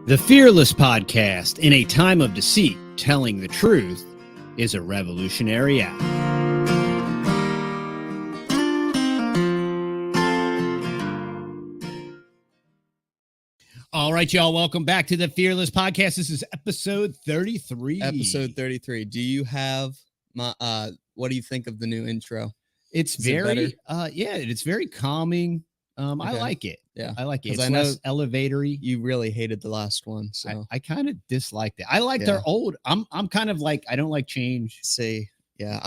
The Fearless Podcast, in a time of deceit, telling the truth, is a revolutionary act. All right, y'all, welcome back to the Fearless Podcast. This is episode 33. Episode 33. Do you have my what do you think of the new intro? It's very it's very calming. I like it. Yeah, I like it. It's I know less elevatory. You really hated the last one, so I kind of disliked it. I liked their old. I'm kind of like, I don't like change. See, yeah,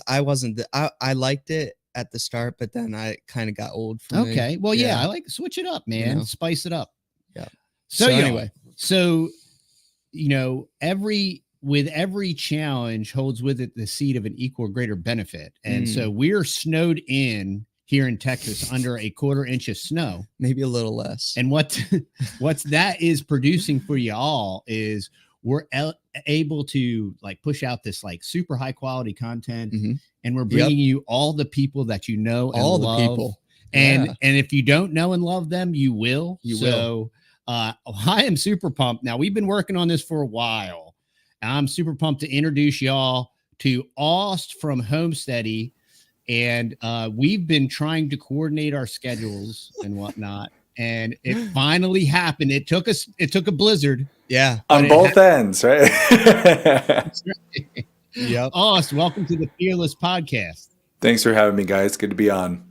I wasn't. I liked it at the start, but then I kind of got old for me. Okay, well, yeah, I like switch it up, man. Spice it up. Yeah. So anyway, with every challenge holds with it the seed of an equal or greater benefit. And so we're snowed in here in Texas under a 1/4 inch of snow, maybe a little less. And what that is producing for y'all is we're able to like push out this like super high quality content, and we're bringing you all the people that you know and all love. The people. And if you don't know and love them, you will. I am super pumped. Now, we've been working on this for a while. I'm super pumped to introduce y'all to Aust from Homesteady. And we've been trying to coordinate our schedules and whatnot. And it finally happened. It took a blizzard. Yeah. On both ends, right? Yep. Aust, welcome to the Fearless Podcast. Thanks for having me, guys. Good to be on.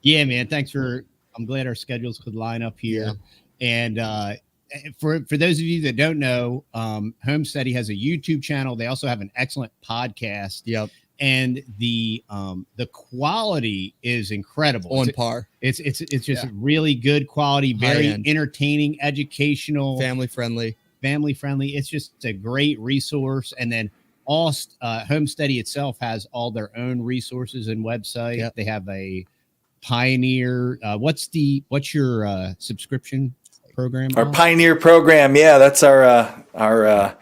Yeah, man. I'm glad our schedules could line up here. Yeah. And for those of you that don't know, Homesteady has a YouTube channel. They also have an excellent podcast. Yep. And the quality is incredible. On par. It's just really good quality, very entertaining, educational, family friendly. It's just a great resource. And then Aust Homesteady itself has all their own resources and website. Yep. They have a Pioneer. What's your subscription program? Our Pioneer program. Yeah, that's our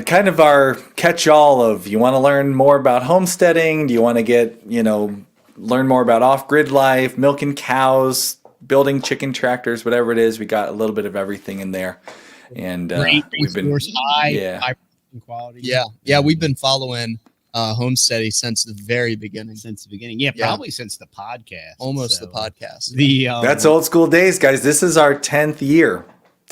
kind of our catch-all of, you want to learn more about homesteading? Do you want to get, learn more about off-grid life, milking cows, building chicken tractors, whatever it is? We got a little bit of everything in there. And we've been high quality. Yeah, we've been following Homesteady since the very beginning. Yeah, probably since the podcast. Almost the podcast. That's old school days, guys. This is our 10th year.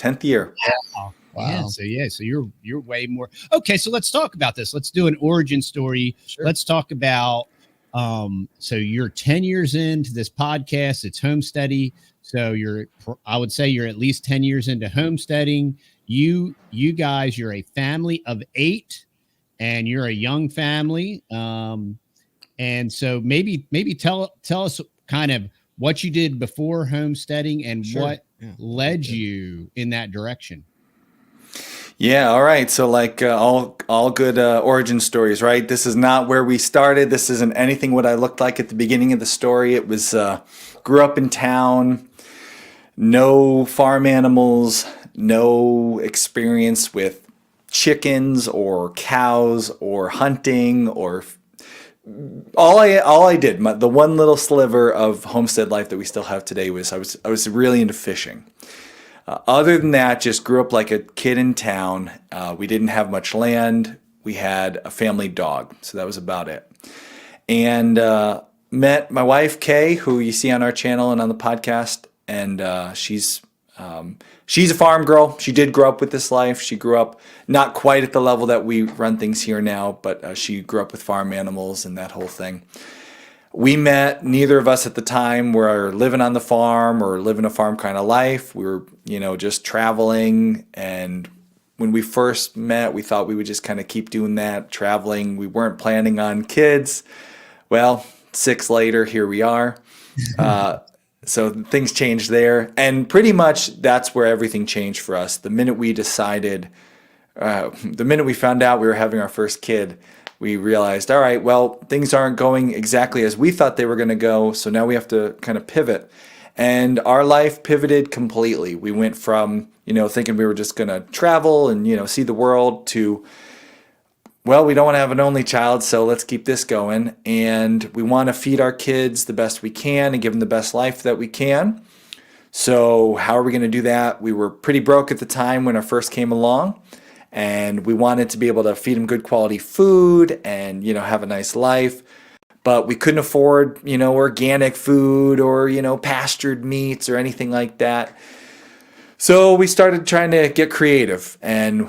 Yeah. Wow. Yeah, so you're way more. Okay, so let's talk about this. Let's do an origin story. Sure. Let's talk about so you're 10 years into this podcast. It's Homesteady. So I would say you're at least 10 years into homesteading. You guys, you're a family of 8 and you're a young family. And so maybe tell us kind of what you did before homesteading and what led you in that direction. Yeah, all right. So like all good origin stories, right? This is not where we started. This isn't anything what I looked like at the beginning of the story. It was grew up in town, no farm animals, no experience with chickens or cows or hunting or all I did. The one little sliver of homestead life that we still have today was I was really into fishing. Other than that, just grew up like a kid in town. We didn't have much land. We had a family dog, so that was about it. And met my wife, Kay, who you see on our channel and on the podcast. And she's a farm girl. She did grow up with this life. She grew up not quite at the level that we run things here now, but she grew up with farm animals and that whole thing. We met, neither of us at the time were living on the farm or living a farm kind of life. We were, just traveling. And when we first met, we thought we would just kind of keep doing that, traveling. We weren't planning on kids. Well, 6 later, here we are. So things changed there. And pretty much that's where everything changed for us. The minute we decided, the minute we found out we were having our first kid, we realized, all right, well, things aren't going exactly as we thought they were going to go. So now we have to kind of pivot. And our life pivoted completely. We went from, thinking we were just going to travel and, see the world to, well, we don't want to have an only child, so let's keep this going. And we want to feed our kids the best we can and give them the best life that we can. So how are we going to do that? We were pretty broke at the time when I first came along, and we wanted to be able to feed them good quality food and, have a nice life. But we couldn't afford, organic food or, pastured meats or anything like that. So we started trying to get creative. And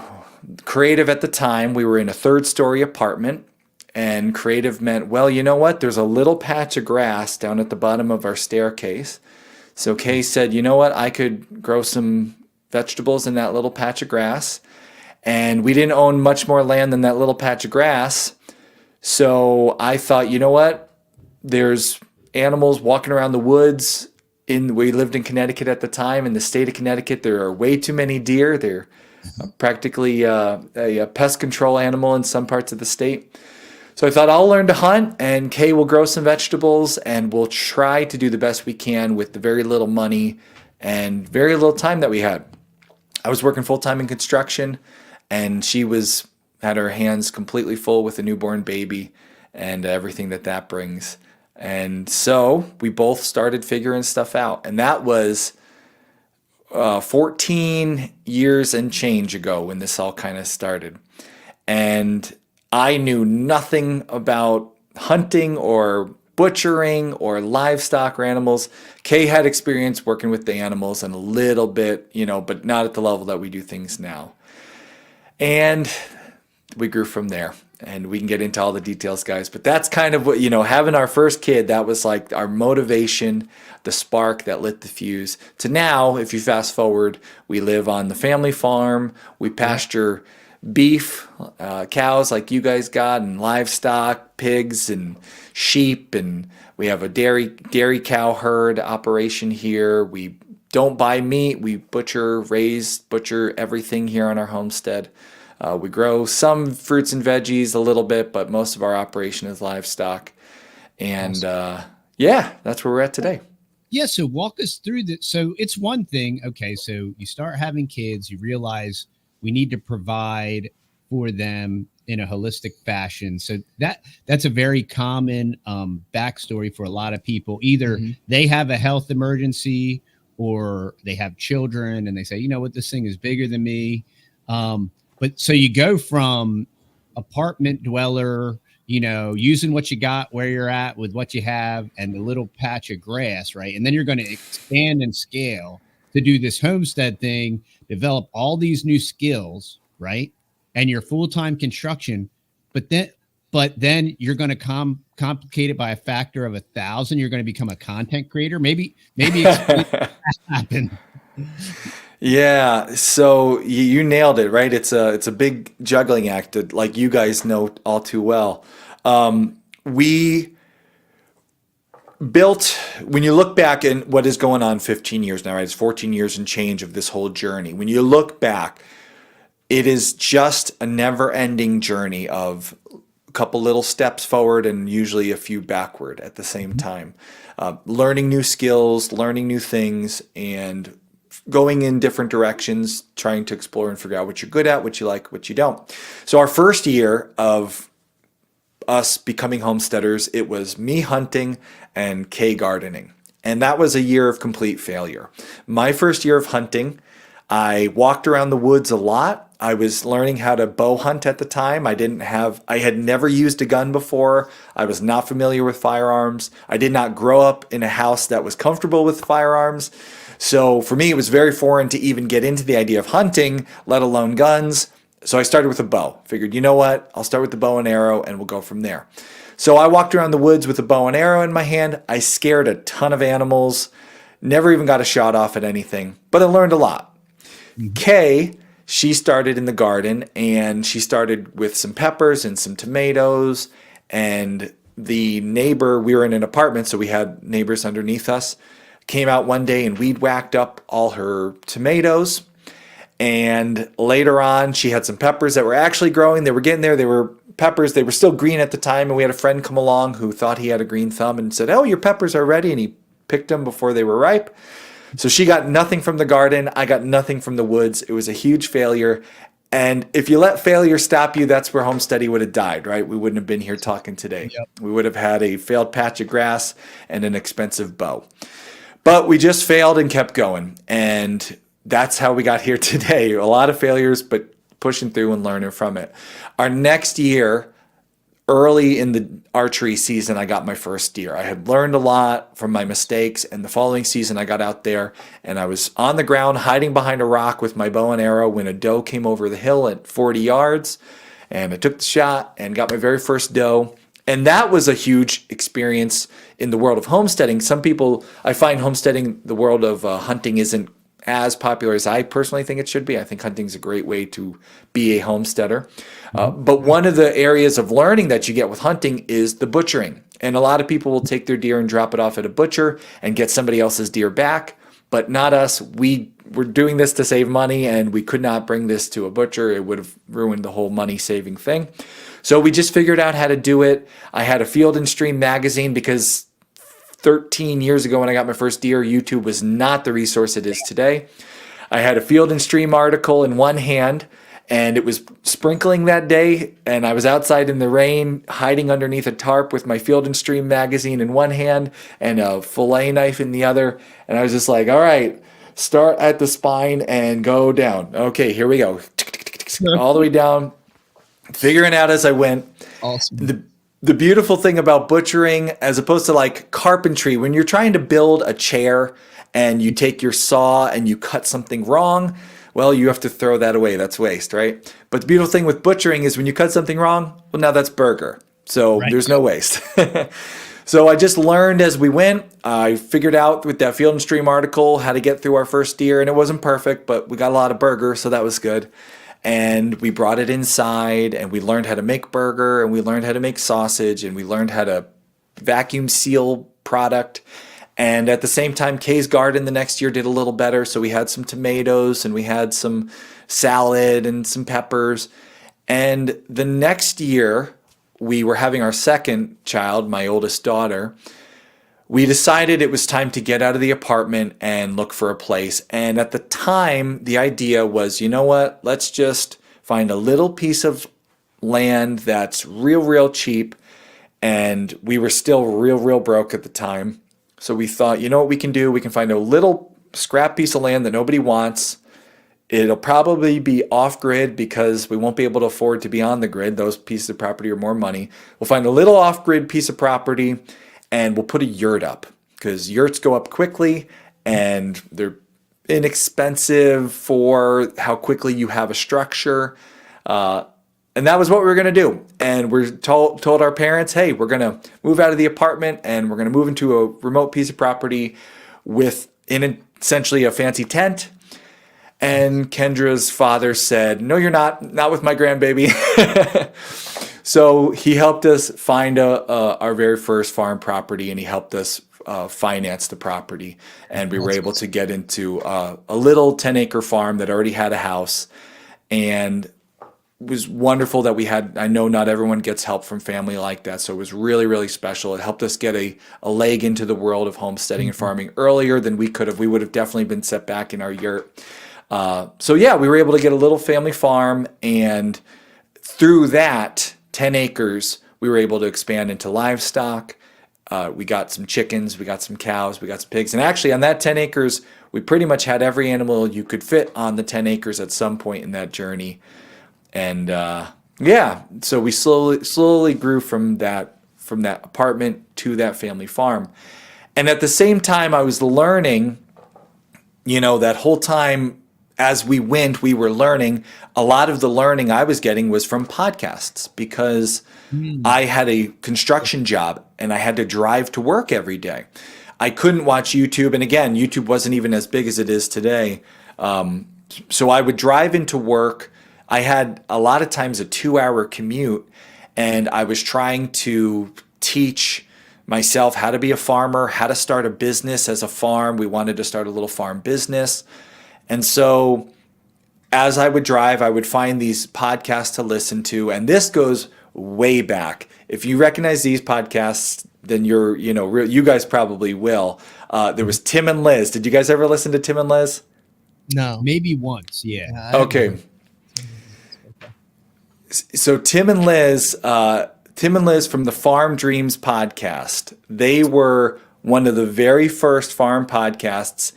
creative at the time, we were in a 3rd-story apartment. And creative meant, well, you know what? There's a little patch of grass down at the bottom of our staircase. So Kay said, you know what? I could grow some vegetables in that little patch of grass. And we didn't own much more land than that little patch of grass. So I thought, you know what? There's animals walking around the woods. We lived in Connecticut at the time. In the state of Connecticut, there are way too many deer. They're practically a pest control animal in some parts of the state. So I thought I'll learn to hunt, and Kay will grow some vegetables, and we'll try to do the best we can with the very little money and very little time that we had. I was working full-time in construction, and she had her hands completely full with a newborn baby and everything that brings. And so we both started figuring stuff out. And that was 14 years and change ago when this all kind of started. And I knew nothing about hunting or butchering or livestock or animals. Kay had experience working with the animals and a little bit, but not at the level that we do things now. And we grew from there. And we can get into all the details, guys. But that's kind of what, having our first kid, that was like our motivation, the spark that lit the fuse. To now, if you fast forward, we live on the family farm. We pasture beef, cows like you guys got, and livestock, pigs and sheep. And we have a dairy cow herd operation here. We don't buy meat. We butcher everything here on our homestead. We grow some fruits and veggies a little bit, but most of our operation is livestock. And that's where we're at today. Yeah, so walk us through that. So it's one thing, okay, so you start having kids, you realize we need to provide for them in a holistic fashion. So that's a very common backstory for a lot of people. Either they have a health emergency or they have children and they say, you know what, this thing is bigger than me. But so you go from apartment dweller, using what you got where you're at with what you have and the little patch of grass, right? And then you're going to expand and scale to do this homestead thing, develop all these new skills, right? And your full-time construction, but then you're going to complicate it by a factor of 1,000. You're going to become a content creator. Maybe explain what happened. Yeah, so you nailed it, right? It's a big juggling act that, like you guys know all too well. We built, when you look back and what is going on 15 years now, right? It's 14 years and change of this whole journey. When you look back, it is just a never-ending journey of a couple little steps forward and usually a few backward at the same time. Learning new skills, learning new things, and going in different directions, trying to explore and figure out what you're good at, what you like, what you don't. So our first year of us becoming homesteaders, it was me hunting and Kay gardening. And that was a year of complete failure. My first year of hunting, I walked around the woods a lot. I was learning how to bow hunt at the time. I had never used a gun before. I was not familiar with firearms. I did not grow up in a house that was comfortable with firearms. So for me, it was very foreign to even get into the idea of hunting, let alone guns. So I started with a bow. Figured, you know what? I'll start with the bow and arrow and we'll go from there. So I walked around the woods with a bow and arrow in my hand. I scared a ton of animals, never even got a shot off at anything, but I learned a lot. Kay, she started in the garden and she started with some peppers and some tomatoes. And the neighbor, we were in an apartment, so we had neighbors underneath us, came out one day and weed whacked up all her tomatoes. And later on, she had some peppers that were actually growing. They were getting there. They were peppers. They were still green at the time. And we had a friend come along who thought he had a green thumb and said, "Oh, your peppers are ready." And he picked them before they were ripe. So she got nothing from the garden. I got nothing from the woods. It was a huge failure. And if you let failure stop you, that's where Homesteady would have died, right? We wouldn't have been here talking today. Yep. We would have had a failed patch of grass and an expensive bow. But we just failed and kept going. And that's how we got here today. A lot of failures, but pushing through and learning from it. Our next year, early in the archery season, I got my first deer. I had learned a lot from my mistakes, and the following season I got out there and I was on the ground hiding behind a rock with my bow and arrow when a doe came over the hill at 40 yards, and I took the shot and got my very first doe. And that was a huge experience in the world of homesteading. Some people, I find homesteading, the world of hunting, isn't as popular as I personally think it should be. I think hunting is a great way to be a homesteader. But one of the areas of learning that you get with hunting is the butchering. And a lot of people will take their deer and drop it off at a butcher and get somebody else's deer back, but not us. We were doing this to save money, and we could not bring this to a butcher. It would have ruined the whole money-saving thing. So we just figured out how to do it. I had a Field and Stream magazine because 13 years ago when I got my first deer, YouTube was not the resource it is today. I had a Field and Stream article in one hand, and it was sprinkling that day, and I was outside in the rain hiding underneath a tarp with my Field and Stream magazine in one hand and a fillet knife in the other, and I was just like, all right, start at the spine and go down. Okay, here we go. All the way down, figuring out as I went. Awesome. The beautiful thing about butchering, as opposed to like carpentry, when you're trying to build a chair and you take your saw and you cut something wrong, well, you have to throw that away. That's waste, right? But the beautiful thing with butchering is when you cut something wrong, well, now that's burger. So there's no waste. So I just learned as we went. I figured out with that Field and Stream article how to get through our first deer, and it wasn't perfect, but we got a lot of burger, so that was good. And we brought it inside, and we learned how to make burger, and we learned how to make sausage, and we learned how to vacuum seal product. And at the same time, Kay's garden the next year did a little better. So we had some tomatoes, and we had some salad and some peppers. And the next year, we were having our second child, my oldest daughter. We decided it was time to get out of the apartment and look for a place. And at the time, the idea was, you know what? Let's just find a little piece of land that's real cheap. And we were still real broke at the time. So we thought, you know what we can do? We can find a little scrap piece of land that nobody wants. It'll probably be off grid because we won't be able to afford to be on the grid. Those pieces of property are more money. We'll find a little off grid piece of property, and we'll put a yurt up because yurts go up quickly and they're inexpensive for how quickly you have a structure. And that was what we were going to do. And we told our parents, hey, we're going to move out of the apartment and we're going to move into a remote piece of property with essentially a fancy tent. And Kendra's father said, no, you're not with my grandbaby. So he helped us find our very first farm property, and he helped us finance the property. And we were able to get into a little 10-acre farm that already had a house. And it was wonderful that we had, I know not everyone gets help from family like that. So it was really special. It helped us get a leg into the world of homesteading and farming earlier than we could have. We would have definitely been set back in our yurt. So yeah, we were able to get a little family farm, and through that 10 acres, we were able to expand into livestock. We got some chickens, we got some cows, we got some pigs. And actually on that 10 acres, we pretty much had every animal you could fit on the 10 acres at some point in that journey. And yeah, so we slowly grew from that apartment to that family farm. And at the same time, I was learning, that whole time as we went, we were learning. A lot of the learning I was getting was from podcasts because I had a construction job and I had to drive to work every day. I couldn't watch YouTube. And again, YouTube wasn't even as big as it is today. So I would drive into work. I had a lot of times a 2-hour commute, and I was trying to teach myself how to be a farmer, how to start a business as a farm. We wanted to start a little farm business. And so as I would drive, I would find these podcasts to listen to. And this goes way back. If you recognize these podcasts, then you guys probably will. There was Tim and Liz. Did you guys ever listen to Tim and Liz? No. Maybe once, yeah. Okay. So Tim and Liz from the Farm Dreams podcast, they were one of the very first farm podcasts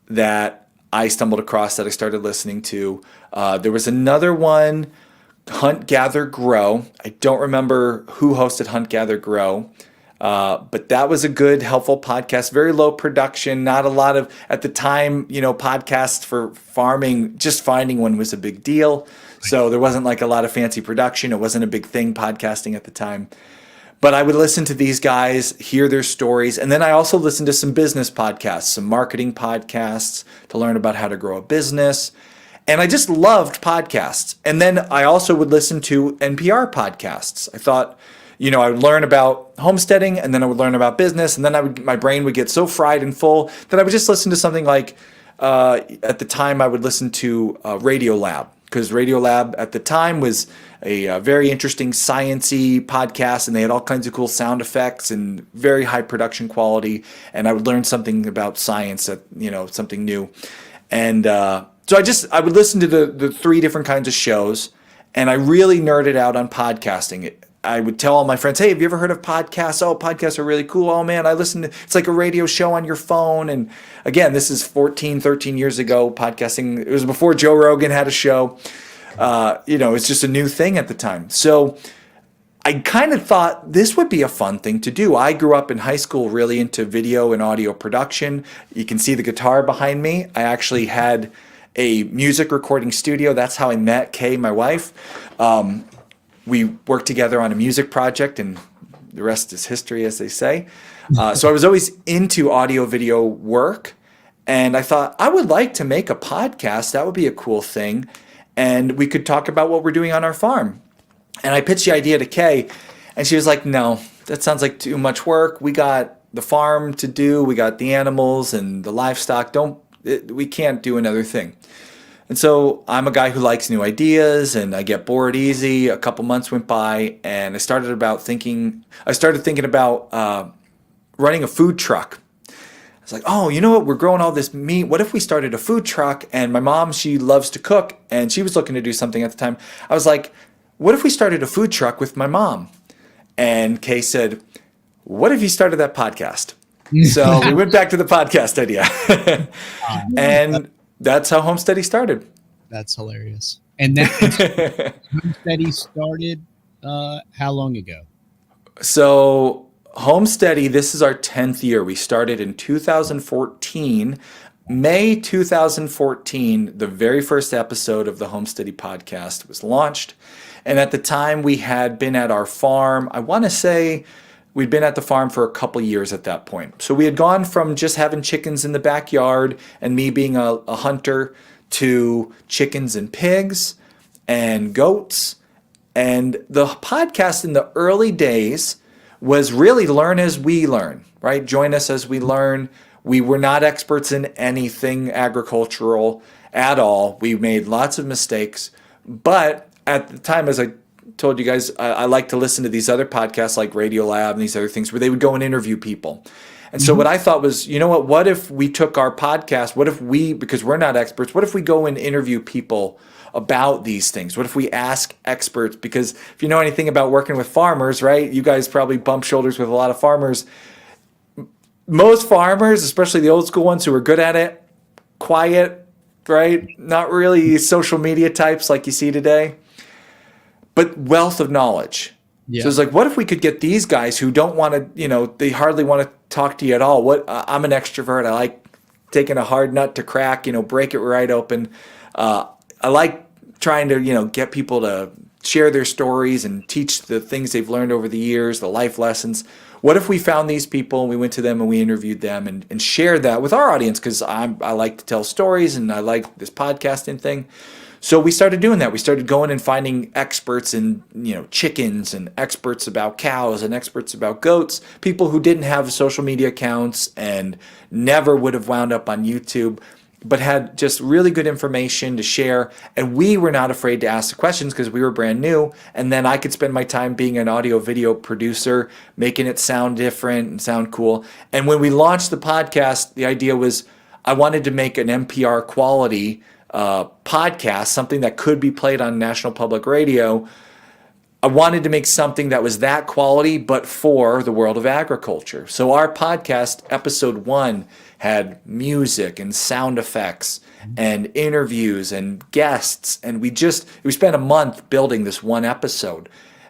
that I stumbled across that I started listening to. There was another one, Hunt, Gather, Grow. I don't remember who hosted Hunt, Gather, Grow. But that was a good, helpful podcast. Very low production, not a lot of, at the time, podcasts for farming, just finding one was a big deal. So there wasn't like a lot of fancy production. It wasn't a big thing, podcasting at the time. But I would listen to these guys, hear their stories. And then I also listened to some business podcasts, some marketing podcasts to learn about how to grow a business. And I just loved podcasts. And then I also would listen to NPR podcasts. I thought, I would learn about homesteading, and then I would learn about business. And then my brain would get so fried and full that I would just listen to something like, at the time I would listen to Radio Lab. Because Radio Lab at the time was a very interesting science-y podcast, and they had all kinds of cool sound effects and very high production quality. And I would learn something about science, something new. And so I would listen to the three different kinds of shows, and I really nerded out on podcasting. I would tell all my friends, hey, have you ever heard of podcasts? Oh, podcasts are really cool. Oh, man, it's like a radio show on your phone. And again, this is 14, 13 years ago, podcasting. It was before Joe Rogan had a show. It's just a new thing at the time. So I kind of thought this would be a fun thing to do. I grew up in high school really into video and audio production. You can see the guitar behind me. I actually had a music recording studio. That's how I met Kay, my wife. We worked together on a music project, and the rest is history, as they say. So I was always into audio video work, and I thought I would like to make a podcast. That would be a cool thing, and we could talk about what we're doing on our farm. And I pitched the idea to Kay, and she was like, no, that sounds like too much work. We got the farm to do. We got the animals and the livestock. We can't do another thing. And so I'm a guy who likes new ideas, and I get bored easy. A couple months went by, and I started thinking about running a food truck. I was like, oh, you know what? We're growing all this meat. What if we started a food truck? And my mom, she loves to cook, and she was looking to do something at the time. I was like, what if we started a food truck with my mom? And Kay said, what if you started that podcast? So we went back to the podcast idea. And that's how Homesteady started. That's hilarious. And that Homesteady started how long ago? So Homesteady, this is our 10th year. We started in 2014. May 2014, the very first episode of the Homesteady podcast was launched. And at the time, we had been at our farm. I want to say we'd been at the farm for a couple years at that point. So we had gone from just having chickens in the backyard and me being a hunter to chickens and pigs and goats. And the podcast in the early days was really learn as we learn, right? Join us as we learn. We were not experts in anything agricultural at all. We made lots of mistakes. But at the time, as I told you guys, I like to listen to these other podcasts like Radio Lab and these other things where they would go and interview people. And so what I thought was, what if we took our podcast, because we're not experts, what if we go and interview people about these things? What if we ask experts? Because if you know anything about working with farmers, right, you guys probably bump shoulders with a lot of farmers. Most farmers, especially the old school ones who are good at it, quiet, right, not really social media types like you see today, but wealth of knowledge. Yeah. So it's like, what if we could get these guys who don't want to, they hardly want to talk to you at all. I'm an extrovert. I like taking a hard nut to crack, break it right open. I like trying to, get people to share their stories and teach the things they've learned over the years, the life lessons. What if we found these people and we went to them and we interviewed them and shared that with our audience? Because I like to tell stories and I like this podcasting thing. So we started doing that. We started going and finding experts in, chickens and experts about cows and experts about goats, people who didn't have social media accounts and never would have wound up on YouTube, but had just really good information to share. And we were not afraid to ask the questions because we were brand new. And then I could spend my time being an audio video producer, making it sound different and sound cool. And when we launched the podcast, the idea was I wanted to make an NPR quality podcast, something that could be played on National Public Radio, I wanted to make something that was that quality, but for the world of agriculture. So our podcast, episode 1, had music and sound effects and interviews and guests. And we spent a month building this one episode.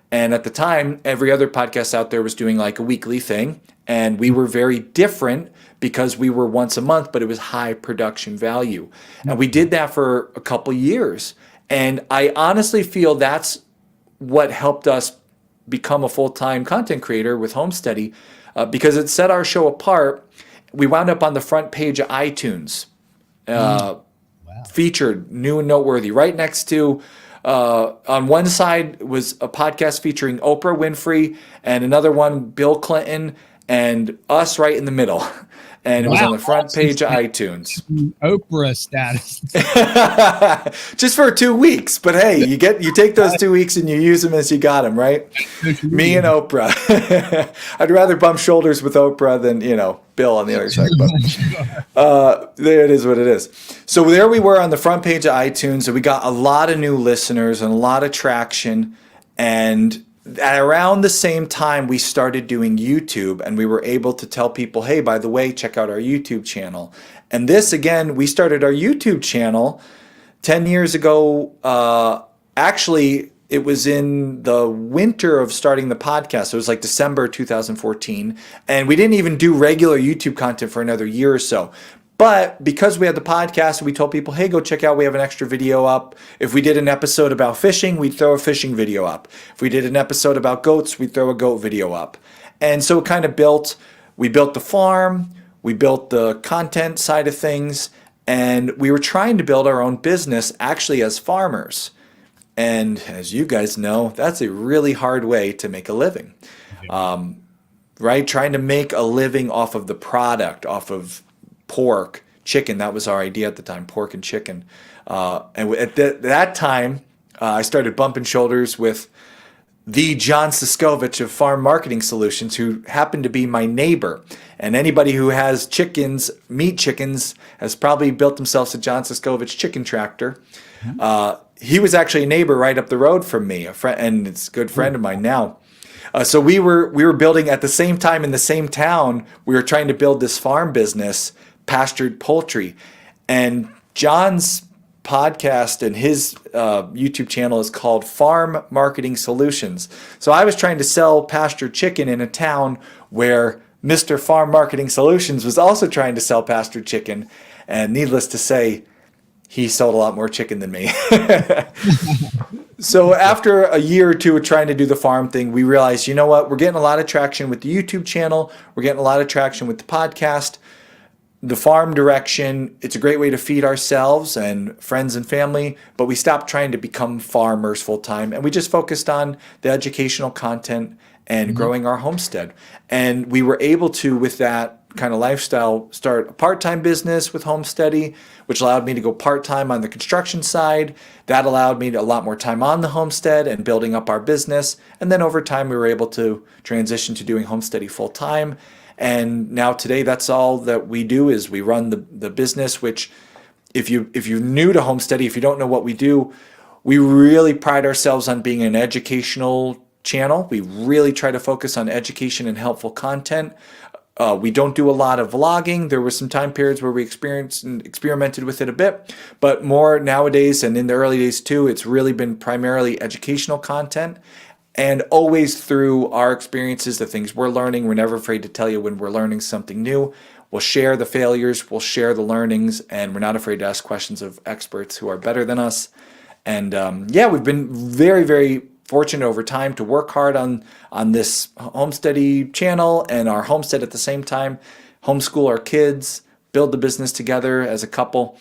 And at the time, every other podcast out there was doing like a weekly thing. And we were very different because we were once a month, but it was high production value. And we did that for a couple years. And I honestly feel that's what helped us become a full-time content creator with Homesteady, because it set our show apart. We wound up on the front page of iTunes, featured, new and noteworthy, right next to, on one side was a podcast featuring Oprah Winfrey, and another one, Bill Clinton, and us right in the middle. And it was on the front page of iTunes. Oprah status. Just for 2 weeks. But hey, you take those 2 weeks and you use them as you got them, right? Me and Oprah. I'd rather bump shoulders with Oprah than, Bill on the other side. But there it is what it is. So there we were on the front page of iTunes, and we got a lot of new listeners and a lot of traction. And at around the same time, we started doing YouTube, and we were able to tell people, hey, by the way, check out our YouTube channel. And this, again, we started our YouTube channel 10 years ago. Actually, it was in the winter of starting the podcast. It was like December 2014. And we didn't even do regular YouTube content for another year or so. But because we had the podcast, we told people, hey, go check out, we have an extra video up. If we did an episode about fishing, we'd throw a fishing video up. If we did an episode about goats, we'd throw a goat video up. And so it kind of we built the farm, we built the content side of things, and we were trying to build our own business actually as farmers. And as you guys know, that's a really hard way to make a living, right? Trying to make a living off of the product, off of pork, chicken. That was our idea at the time, pork and chicken. And at that time, I started bumping shoulders with the John Siskovich of Farm Marketing Solutions, who happened to be my neighbor. And anybody who has chickens, meat chickens, has probably built themselves a John Siskovich chicken tractor. He was actually a neighbor right up the road from me, a friend, and it's a good friend of mine now. So we were building at the same time in the same town. We were trying to build this farm business, pastured poultry, and John's podcast and his YouTube channel is called Farm Marketing Solutions. So I was trying to sell pastured chicken in a town where Mr. Farm Marketing Solutions was also trying to sell pastured chicken, and needless to say, he sold a lot more chicken than me. So after a year or two of trying to do the farm thing, we realized, you know what, we're getting a lot of traction with the YouTube channel, we're getting a lot of traction with the podcast. The farm direction, it's a great way to feed ourselves and friends and family, but we stopped trying to become farmers full time, and we just focused on the educational content and growing our homestead. And we were able to, with that kind of lifestyle, start a part-time business with Homesteady, which allowed me to go part-time on the construction side. That allowed me a lot more time on the homestead and building up our business. And then over time, we were able to transition to doing Homesteady full-time. And now today, that's all that we do, is we run the business, which if you're new to Homesteady, if you don't know what we do, we really pride ourselves on being an educational channel. We really try to focus on education and helpful content. We don't do a lot of vlogging. There were some time periods where we experienced and experimented with it a bit, but more nowadays, and in the early days too, it's really been primarily educational content. And always through our experiences, the things we're learning, we're never afraid to tell you when we're learning something new. We'll share the failures, we'll share the learnings, and we're not afraid to ask questions of experts who are better than us. And we've been very, very fortunate over time to work hard on this Homesteady channel and our homestead at the same time, homeschool our kids, build the business together as a couple.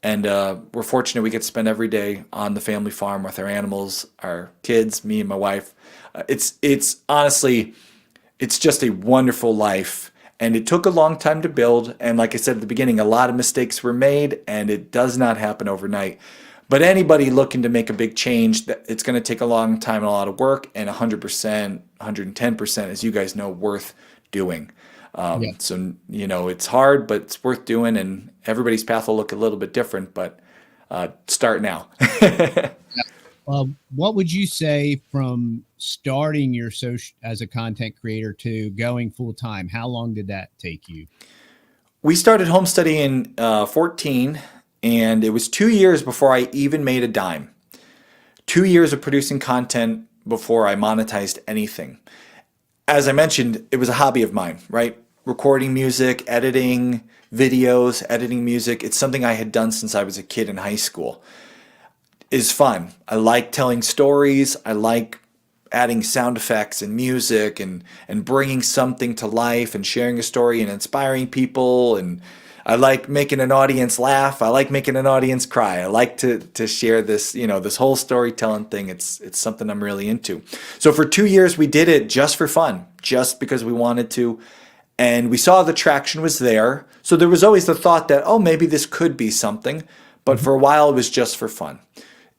And we're fortunate we get to spend every day on the family farm with our animals, our kids, me and my wife. It's honestly, it's just a wonderful life. And it took a long time to build. And like I said at the beginning, a lot of mistakes were made, and it does not happen overnight. But anybody looking to make a big change, it's going to take a long time and a lot of work, and 100%, 110%, as you guys know, worth doing. So, it's hard, but it's worth doing, and everybody's path will look a little bit different, but start now. What would you say from starting your social as a content creator to going full time? How long did that take you? We started homesteading in 14, and it was 2 years before I even made a dime. 2 years of producing content before I monetized anything. As I mentioned, it was a hobby of mine, right? Recording music, editing videos, editing music. It's something I had done since I was a kid in high school. It's fun. I like telling stories. I like adding sound effects and music and bringing something to life and sharing a story and inspiring people. And I like making an audience laugh. I like making an audience cry. I like to share this, this whole storytelling thing. It's something I'm really into. So for 2 years, we did it just for fun, just because we wanted to. And we saw the traction was there. So there was always the thought that, oh, maybe this could be something. But for a while, it was just for fun.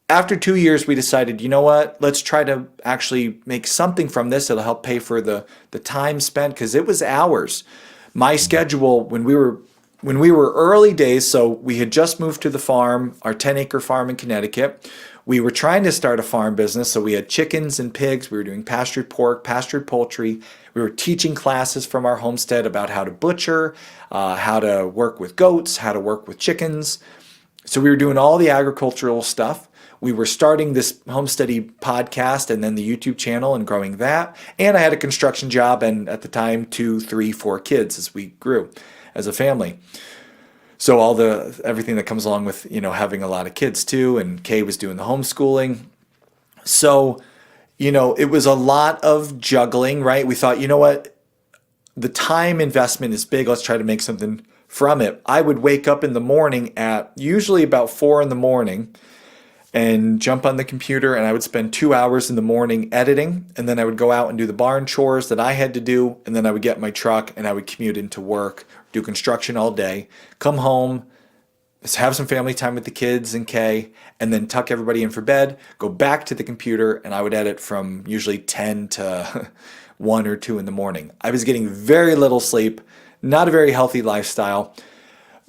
After 2 years, we decided, you know what, let's try to actually make something from this. It'll help pay for the time spent, because it was hours. My schedule when we were early days, so we had just moved to the farm, our 10-acre farm in Connecticut. We were trying to start a farm business, so we had chickens and pigs. We were doing pastured pork, pastured poultry. We were teaching classes from our homestead about how to butcher, how to work with goats, how to work with chickens. So we were doing all the agricultural stuff. We were starting this homesteady podcast and then the YouTube channel and growing that. And I had a construction job and at the time 2, 3, 4 kids as we grew as a family. So everything that comes along with, having a lot of kids too. And Kay was doing the homeschooling. So, it was a lot of juggling, right? We thought, you know what? The time investment is big. Let's try to make something from it. I would wake up in the morning at usually about 4 in the morning and jump on the computer, and I would spend 2 hours in the morning editing, and then I would go out and do the barn chores that I had to do, and then I would get my truck and I would commute into work, do construction all day, come home, have some family time with the kids and Kay, and then tuck everybody in for bed, go back to the computer, and I would edit from usually 10 to 1 or 2 in the morning. I was getting very little sleep, not a very healthy lifestyle.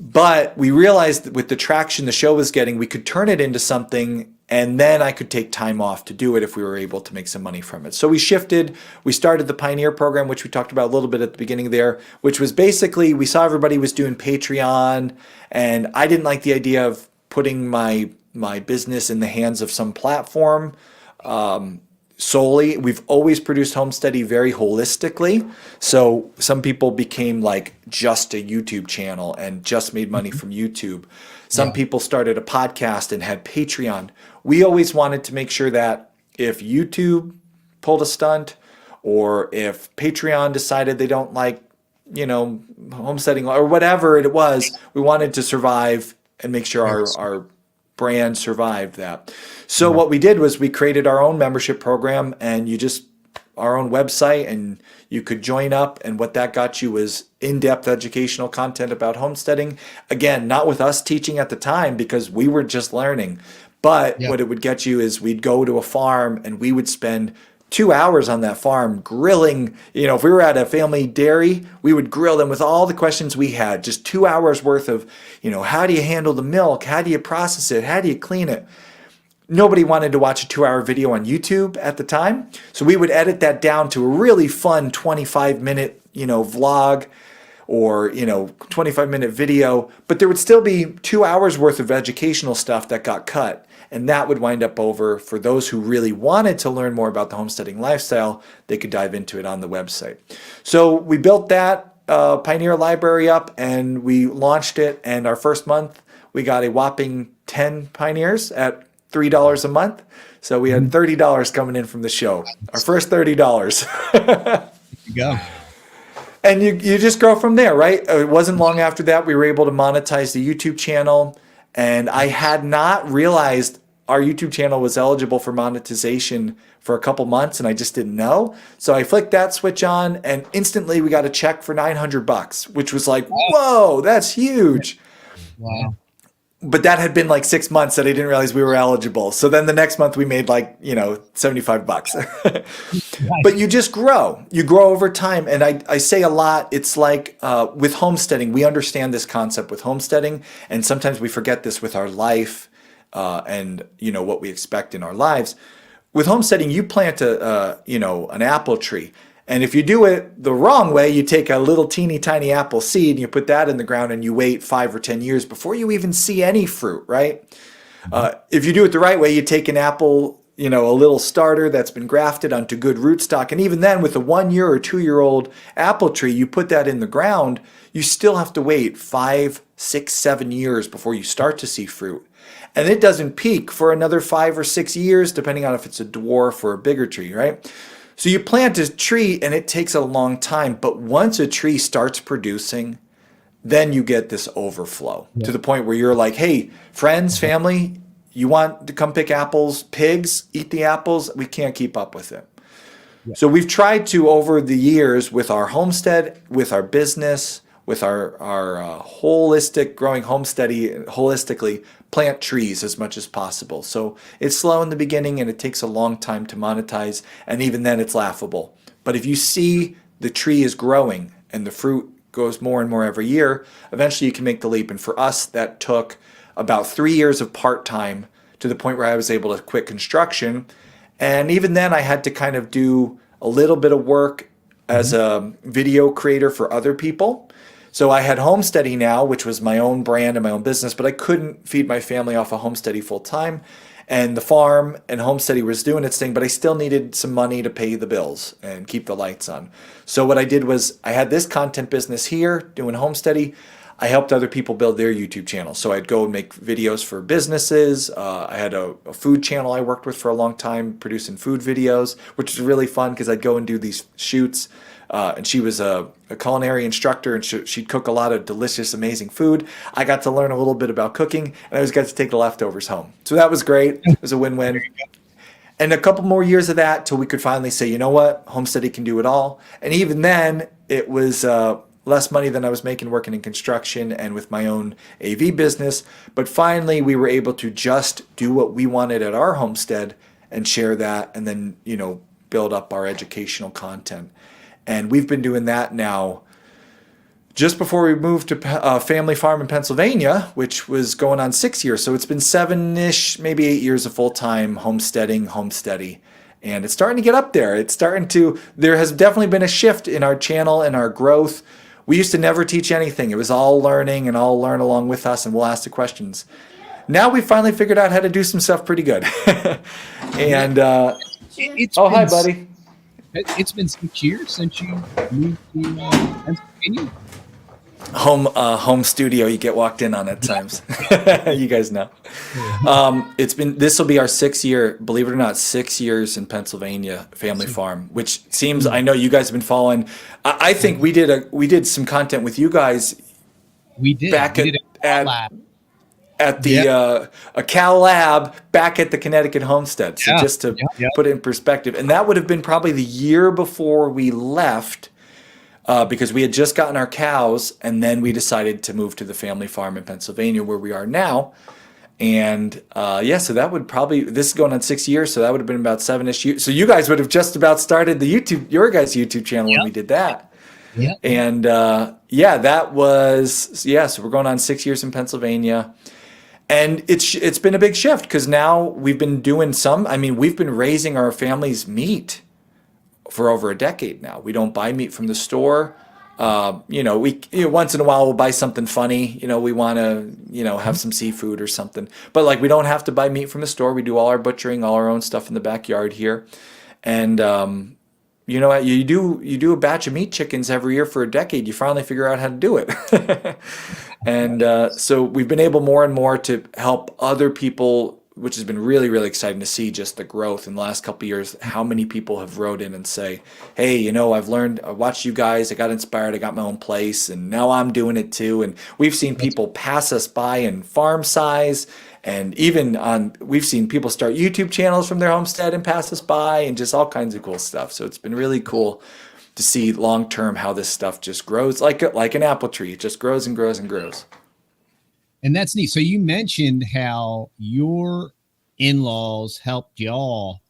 But we realized that with the traction the show was getting, we could turn it into something, and then I could take time off to do it if we were able to make some money from it. So we shifted. We started the Pioneer program, which we talked about a little bit at the beginning there, which was basically we saw everybody was doing Patreon, and I didn't like the idea of putting my business in the hands of some platform. Solely. We've always produced Homesteady very holistically. So some people became like just a YouTube channel and just made money from YouTube. Some people started a podcast and had Patreon. We always wanted to make sure that if YouTube pulled a stunt or if Patreon decided they don't like, homesteading or whatever it was, we wanted to survive and make sure our brand survived that. So what we did was we created our own membership program, and our own website, and you could join up, and what that got you was in-depth educational content about homesteading. Again, not with us teaching at the time because we were just learning, but what it would get you is we'd go to a farm and we would spend 2 hours on that farm grilling. If we were at a family dairy, we would grill them with all the questions we had, just 2 hours worth of, how do you handle the milk? How do you process it? How do you clean it? Nobody wanted to watch a 2-hour video on YouTube at the time. So we would edit that down to a really fun 25-minute, vlog or, 25-minute video. But there would still be 2 hours worth of educational stuff that got cut. And that would wind up over for those who really wanted to learn more about the homesteading lifestyle. They could dive into it on the website. So we built that Pioneer library up and we launched it. And our first month, we got a whopping 10 Pioneers at $3 a month. So we had $30 coming in from the show. Our first $30. There you go. And you just grow from there, right? It wasn't long after that we were able to monetize the YouTube channel. And I had not realized our YouTube channel was eligible for monetization for a couple months, and I just didn't know. So I flicked that switch on, and instantly we got a check for $900, which was like, whoa, that's huge. Wow. But that had been like 6 months that I didn't realize we were eligible. So then the next month we made like, $75. But you just grow. You grow over time. And I say a lot, it's like with homesteading, we understand this concept with homesteading. And sometimes we forget this with our life. and what we expect in our lives. With homesteading, you plant an apple tree. And if you do it the wrong way, you take a little teeny tiny apple seed and you put that in the ground and you wait 5 or 10 years before you even see any fruit, right? If you do it the right way, you take an apple, a little starter that's been grafted onto good rootstock. And even then, with a 1 year or 2 year old apple tree, you put that in the ground, you still have to wait 5, 6, 7 years before you start to see fruit. And it doesn't peak for another 5 or 6 years, depending on if it's a dwarf or a bigger tree, right? So you plant a tree and it takes a long time. But once a tree starts producing, then you get this overflow to the point where you're like, hey, friends, family, you want to come pick apples? Pigs eat the apples. We can't keep up with it. Yeah. So we've tried to, over the years, with our homestead, with our business, with our holistic growing holistically, plant trees as much as possible. So it's slow in the beginning and it takes a long time to monetize. And even then it's laughable. But if you see the tree is growing and the fruit goes more and more every year, eventually you can make the leap. And for us, that took about 3 years of part-time to the point where I was able to quit construction. And even then I had to kind of do a little bit of work as a video creator for other people. So I had Homesteady now, which was my own brand and my own business, but I couldn't feed my family off of Homesteady full time. And the farm and Homesteady was doing its thing, but I still needed some money to pay the bills and keep the lights on. So what I did was I had this content business here doing Homesteady. I helped other people build their YouTube channels. So I'd go and make videos for businesses. I had a food channel I worked with for a long time, producing food videos, which was really fun because I'd go and do these shoots. And she was a culinary instructor, and she'd cook a lot of delicious, amazing food. I got to learn a little bit about cooking, and I always got to take the leftovers home. So that was great. It was a win-win. And a couple more years of that till we could finally say, you know what, Homesteady can do it all. And even then, it was less money than I was making working in construction and with my own AV business. But finally, we were able to just do what we wanted at our homestead and share that, and then, build up our educational content. And we've been doing that now just before we moved to a family farm in Pennsylvania, which was going on 6 years. So it's been 7-ish, maybe 8 years of full-time homesteady. And it's starting to get up there. There has definitely been a shift in our channel and our growth. We used to never teach anything. It was all learning and all learn along with us, and we'll ask the questions. Now we finally figured out how to do some stuff pretty good. And, hi, buddy. It's been 6 years since you moved to Pennsylvania. Home studio you get walked in on at times. You guys know. This will be our 6th year, believe it or not, 6 years in Pennsylvania family farm, which seems, I know you guys have been following. I think we did some content with you guys. We did. Back at the a Cal Lab back at the Connecticut homestead. So just to put it in perspective, and that would have been probably the year before we left, because we had just gotten our cows, and then we decided to move to the family farm in Pennsylvania where we are now. And so that would probably, this is going on 6 years, so that would have been about 7-ish years. So you guys would have just about started your guys' YouTube channel when we did that. Yeah. And that was, so we're going on 6 years in Pennsylvania. And it's been a big shift because now we've been doing we've been raising our family's meat for over a decade now. We don't buy meat from the store. We once in a while we'll buy something funny. We want to, have some seafood or something. But we don't have to buy meat from the store. We do all our butchering, all our own stuff in the backyard here. And you do a batch of meat chickens every year for a decade. You finally figure out how to do it. And so we've been able more and more to help other people, which has been really, really exciting to see just the growth in the last couple of years, how many people have wrote in and say, hey, I've learned, I watched you guys, I got inspired, I got my own place, and now I'm doing it too. And we've seen people pass us by in farm size, and even we've seen people start YouTube channels from their homestead and pass us by, and just all kinds of cool stuff. So it's been really cool to see long term how this stuff just grows like an apple tree. It just grows and grows and grows. And that's neat. So you mentioned how your in-laws helped y'all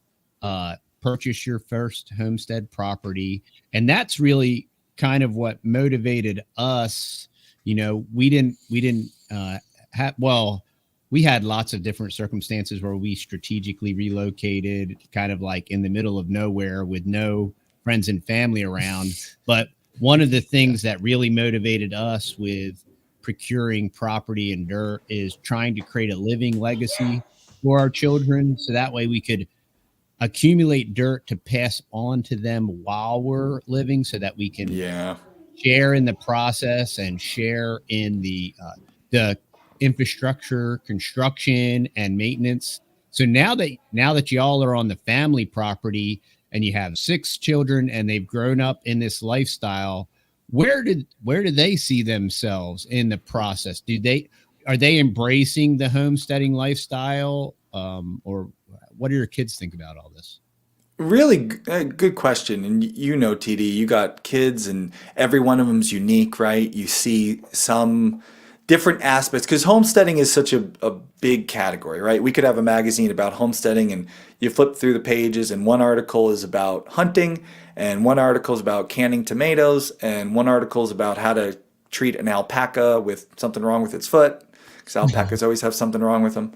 purchase your first homestead property, and that's really kind of what motivated us. We didn't have, we had lots of different circumstances where we strategically relocated kind of like in the middle of nowhere with no friends and family around. But one of the things that really motivated us with procuring property and dirt is trying to create a living legacy for our children. So that way we could accumulate dirt to pass on to them while we're living, so that we can share in the process and share in the infrastructure, construction, and maintenance. So now that y'all are on the family property and you have 6 children and they've grown up in this lifestyle, where do they see themselves in the process? Are they embracing the homesteading lifestyle, or what do your kids think about all this? Really good question. And you know, TD, you got kids and every one of them's unique, right? You see some different aspects because homesteading is such a big category, right? We could have a magazine about homesteading and you flip through the pages and one article is about hunting and one article is about canning tomatoes and one article is about how to treat an alpaca with something wrong with its foot, because alpacas always have something wrong with them.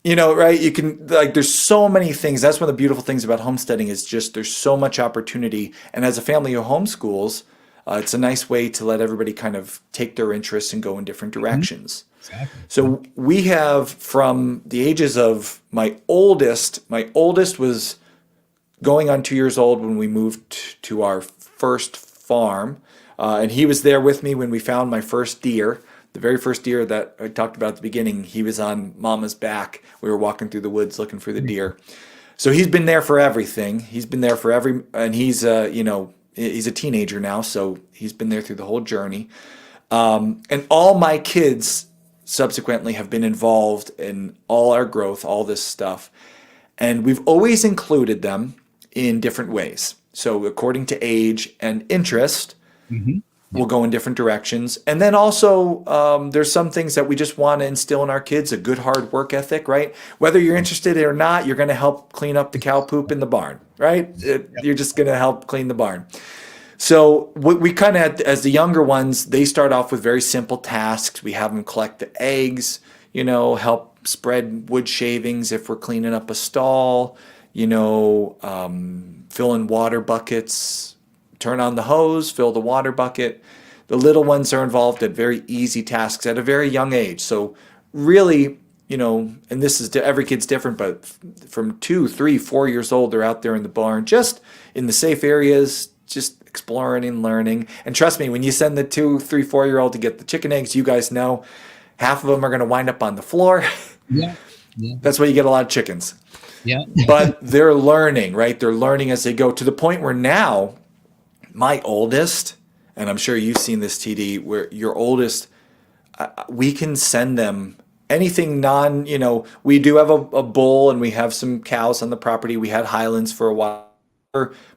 You know, right? You can, like, there's so many things. That's one of the beautiful things about homesteading is just there's so much opportunity. And as a family who homeschools, it's a nice way to let everybody kind of take their interests and go in different directions. Exactly. So we have from the ages of my oldest was going on 2 years old when we moved to our first farm. And he was there with me when we found my first deer. The very first deer that I talked about at the beginning, he was on Mama's back. We were walking through the woods looking for the deer. So he's been there for everything. He's been there for and he's, he's a teenager now, so he's been there through the whole journey. And all my kids subsequently have been involved in all our growth, all this stuff. And we've always included them in different ways. So according to age and interest, we'll go in different directions. And then also there's some things that we just want to instill in our kids, a good hard work ethic, right? Whether you're interested or not, you're going to help clean up the cow poop in the barn, right? You're just going to help clean the barn. So we kind of, as the younger ones, they start off with very simple tasks. We have them collect the eggs, help spread wood shavings if we're cleaning up a stall, fill in water buckets, turn on the hose, fill the water bucket. The little ones are involved at very easy tasks at a very young age. So really, and this is every kid's different, but from 2, 3, 4 years old, they're out there in the barn, just in the safe areas, just exploring and learning. And trust me, when you send the 2, 3, 4-year-old to get the chicken eggs, you guys know half of them are going to wind up on the floor. Yeah. That's why you get a lot of chickens. Yeah. But they're learning, right? They're learning as they go, to the point where now my oldest, and I'm sure you've seen this, TD, where your oldest, we can send them anything we do have a bull and we have some cows on the property. We had Highlands for a while,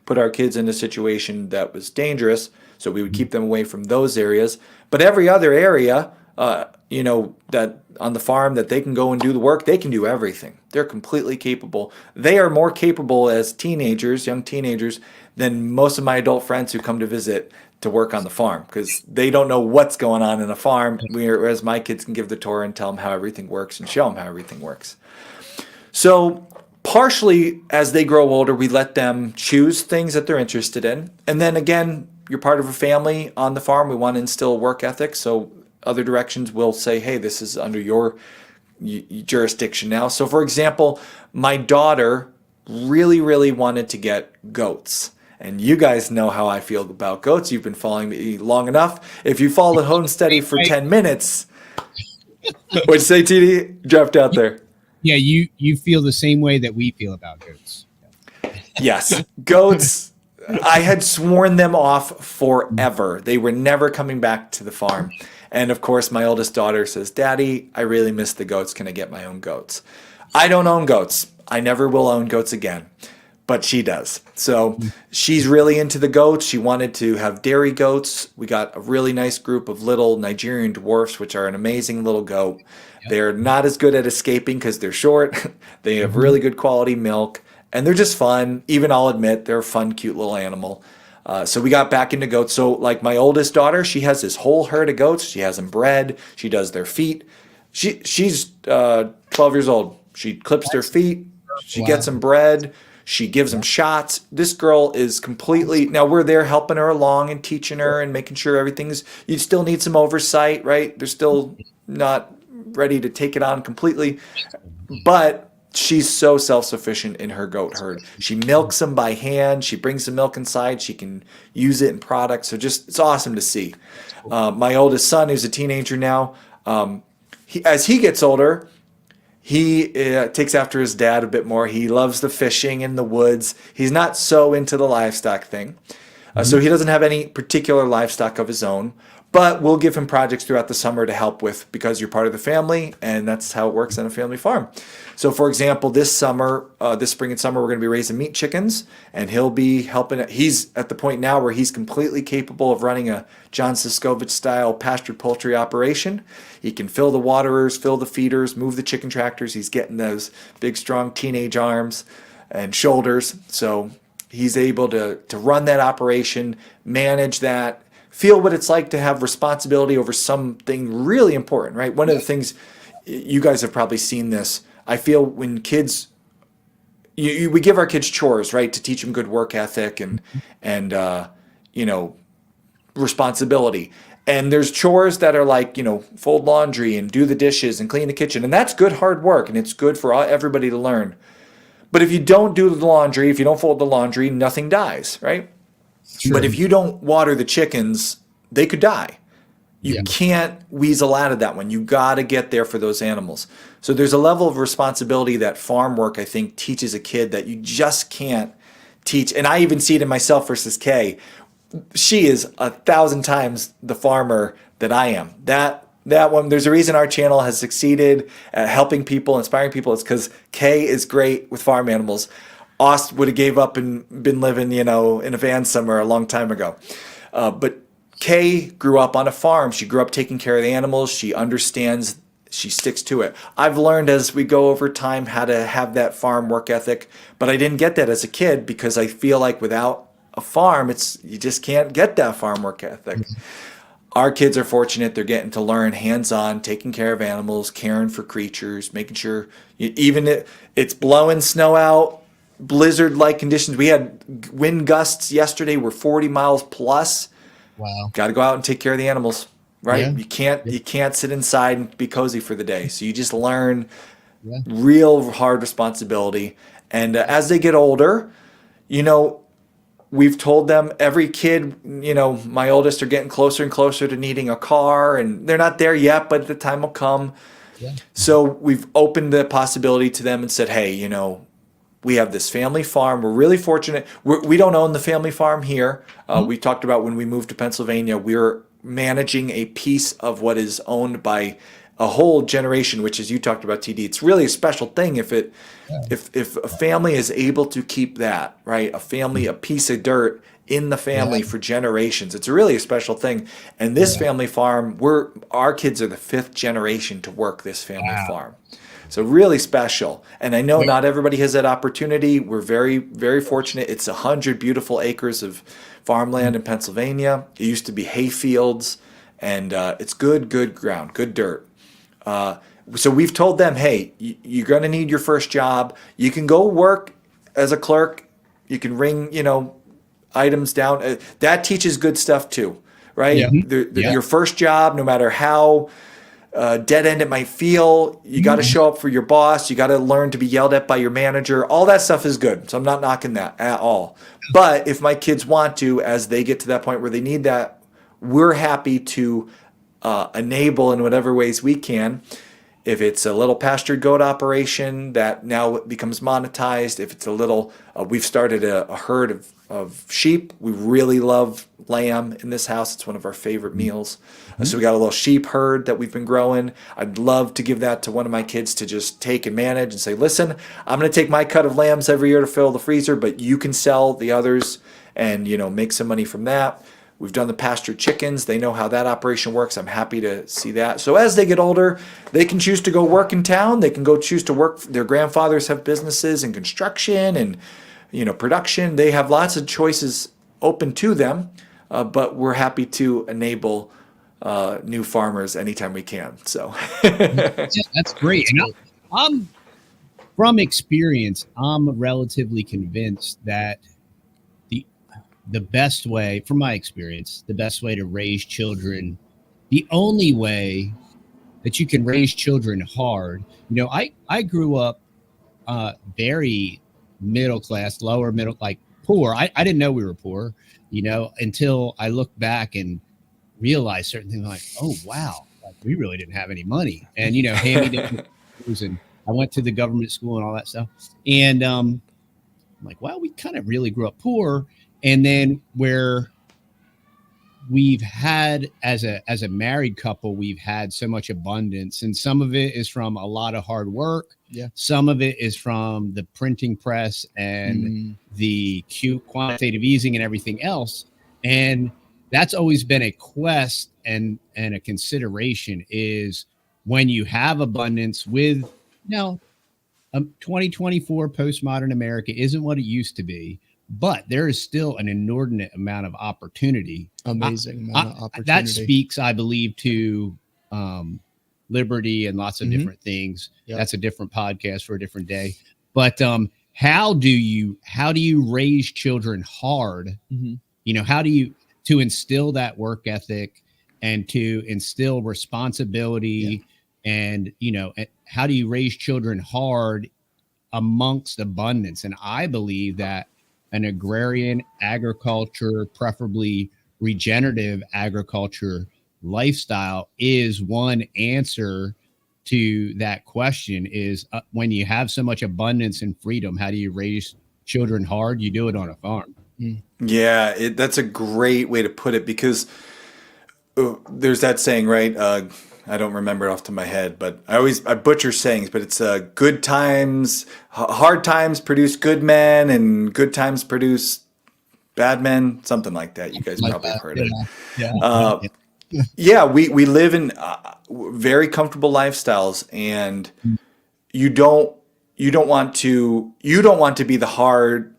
put our kids in a situation that was dangerous. So we would keep them away from those areas. But every other area, that on the farm that they can go and do the work, they can do everything. They're completely capable. They are more capable as teenagers, young teenagers, than most of my adult friends who come to visit to work on the farm, because they don't know what's going on in a farm, whereas my kids can give the tour and tell them how everything works and show them how everything works. So partially as they grow older, we let them choose things that they're interested in. And then again, you're part of a family on the farm. We want to instill work ethic. So other directions will say, hey, this is under your jurisdiction now. So for example, my daughter really, really wanted to get goats. And you guys know how I feel about goats. You've been following me long enough. If you followed Homesteady for 10 minutes, what'd you say, TD? Dropped out there. Yeah, you feel the same way that we feel about goats. Yes. Goats, I had sworn them off forever. They were never coming back to the farm. And of course, my oldest daughter says, Daddy, I really miss the goats. Can I get my own goats? I don't own goats. I never will own goats again. But she does. So she's really into the goats. She wanted to have dairy goats. We got a really nice group of little Nigerian dwarfs, which are an amazing little goat. Yep. They're not as good at escaping because they're short. They have really good quality milk. And they're just fun. Even I'll admit, they're a fun, cute little animal. So we got back into goats. So like my oldest daughter, she has this whole herd of goats. She has them bred. She does their feet. She's 12 years old. She clips their feet. She gets them bred. She gives them shots. This girl is completely, now we're there helping her along and teaching her and making sure everything's, you still need some oversight, right? They're still not ready to take it on completely, but she's so self-sufficient in her goat herd. She milks them by hand. She brings the milk inside. She can use it in products. So just, it's awesome to see. My oldest son, who's a teenager now, as he gets older, he takes after his dad a bit more. He loves the fishing in the woods. He's not so into the livestock thing. So he doesn't have any particular livestock of his own, but we'll give him projects throughout the summer to help with because you're part of the family, and that's how it works on a family farm. So for example, this summer, this spring and summer, we're going to be raising meat chickens, and he'll be helping. He's at the point now where he's completely capable of running a John Siskovich style pastured poultry operation. He can fill the waterers, fill the feeders, move the chicken tractors. He's getting those big, strong teenage arms and shoulders. So he's able to run that operation, manage that, feel what it's like to have responsibility over something really important, right? One of the things, you guys have probably seen this, I feel when kids, we give our kids chores, right, to teach them good work ethic and responsibility. And there's chores that are like, fold laundry and do the dishes and clean the kitchen. And that's good hard work, and it's good for everybody to learn. But if you don't do the laundry, if you don't fold the laundry, nothing dies, right? Sure. But if you don't water the chickens, they could die. You can't weasel out of that one. You got to get there for those animals. So there's a level of responsibility that farm work, I think, teaches a kid that you just can't teach. And I even see it in myself versus Kay. She is 1,000 times the farmer that I am. That one, there's a reason our channel has succeeded at helping people, inspiring people. It's because Kay is great with farm animals. Ost would have gave up and been living, in a van somewhere a long time ago. But Kay grew up on a farm. She grew up taking care of the animals. She understands, she sticks to it. I've learned as we go over time how to have that farm work ethic, but I didn't get that as a kid because I feel like without a farm, you just can't get that farm work ethic. Our kids are fortunate. They're getting to learn hands-on, taking care of animals, caring for creatures, making sure, even it's blowing snow out, blizzard-like conditions. We had wind gusts yesterday were 40 miles plus. Wow. Got to go out and take care of the animals, right? Yeah. You can't sit inside and be cozy for the day. So you just learn real hard responsibility. And as they get older, we've told them, every kid, my oldest are getting closer and closer to needing a car, and they're not there yet, but the time will come. Yeah. So we've opened the possibility to them and said, hey, we have this family farm. We're really fortunate. We don't own the family farm here. We talked about when we moved to Pennsylvania, we're managing a piece of what is owned by a whole generation, which, as you talked about, TD, it's really a special thing if a family is able to keep that, right? A piece of dirt in the family for generations. It's really a special thing. And this family farm, our kids are the 5th generation to work this family farm. So really special. And I know not everybody has that opportunity. We're very, very fortunate. It's 100 beautiful acres of farmland in Pennsylvania. It used to be hay fields, and it's good ground, good dirt. So we've told them, hey, you're going to need your first job. You can go work as a clerk. You can ring, items down. That teaches good stuff too, right? Yeah. Your first job, no matter how dead end it might feel, you got to show up for your boss. You got to learn to be yelled at by your manager. All that stuff is good. So I'm not knocking that at all. But if my kids want to, as they get to that point where they need that, we're happy to enable in whatever ways we can. If it's a little pastured goat operation that now becomes monetized, if it's a little, we've started a herd of sheep. We really love lamb in this house. It's one of our favorite meals. So we got a little sheep herd that we've been growing. I'd love to give that to one of my kids to just take and manage and say, listen, I'm going to take my cut of lambs every year to fill the freezer, but you can sell the others and, make some money from that. We've done the pastured chickens. They know how that operation works. I'm happy to see that. So as they get older, they can choose to go work in town. They can go choose to work. Their grandfathers have businesses in construction and, production. They have lots of choices open to them, but we're happy to enable new farmers anytime we can. So Yeah, that's great. And I'm from experience, I'm relatively convinced that the best way, from my experience, the best way to raise children, the only way that you can raise children hard. I grew up very middle class, lower middle, like poor. I didn't know we were poor, until I looked back and realized certain things like, oh, wow, like we really didn't have any money. And, hand-me-down and I went to the government school and all that stuff. And I'm like, well, we kind of really grew up poor. And then where we've had as a married couple, we've had so much abundance, and some of it is from a lot of hard work. Yeah. Some of it is from the printing press and the quantitative easing and everything else. And that's always been a quest and a consideration, is when you have abundance with 2024 postmodern America isn't what it used to be, but there is still an inordinate amount of opportunity. Amazing amount of opportunity. That speaks, I believe, to liberty and lots of different things. Yep. That's a different podcast for a different day. But how do you raise children hard? How do you to instill that work ethic and to instill responsibility? And how do you raise children hard amongst abundance? And I believe that an agrarian agriculture, preferably regenerative agriculture lifestyle, is one answer to that question. Is when you have so much abundance and freedom, how do you raise children hard? You do it on a farm. Yeah, that's a great way to put it, because there's that saying, right? I don't remember it off the top of my head, but I butcher sayings, but it's good times, hard times produce good men, and good times produce bad men, something like that. You guys probably heard it. Yeah, we live in very comfortable lifestyles, and you don't want to be the hard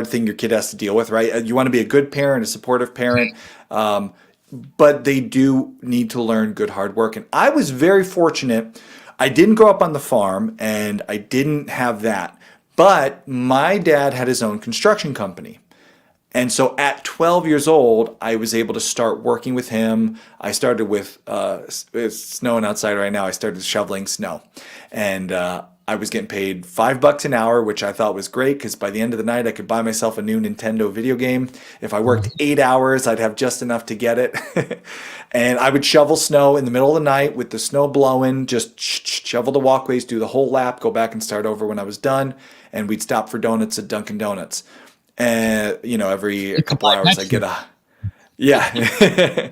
thing your kid has to deal with, right? You want to be a good parent, a supportive parent. But they do need to learn good hard work. And I was very fortunate. I didn't grow up on the farm, and I didn't have that. But my dad had his own construction company. And so at 12 years old, I was able to start working with him. I started with, it's snowing outside right now, I started shoveling snow. And I was getting paid $5 an hour, which I thought was great, because by the end of the night, I could buy myself a new Nintendo video game. If I worked 8 hours, I'd have just enough to get it. And I would shovel snow in the middle of the night with the snow blowing, just shovel the walkways, do the whole lap, go back and start over when I was done. And we'd stop for donuts at Dunkin' Donuts. And, every couple hours I'd get a... Yeah.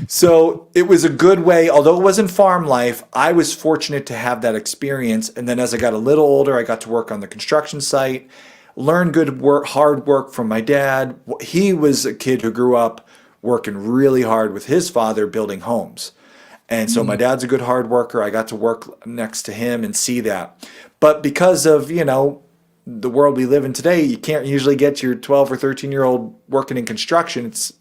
So it was a good way, although it wasn't farm life, I was fortunate to have that experience. And then as I got a little older, I got to work on the construction site, learn good work, hard work from my dad. He was a kid who grew up working really hard with his father building homes. And so my dad's a good hard worker. I got to work next to him and see that. But because of, the world we live in today, you can't usually get your 12 or 13-year-old working in construction. It's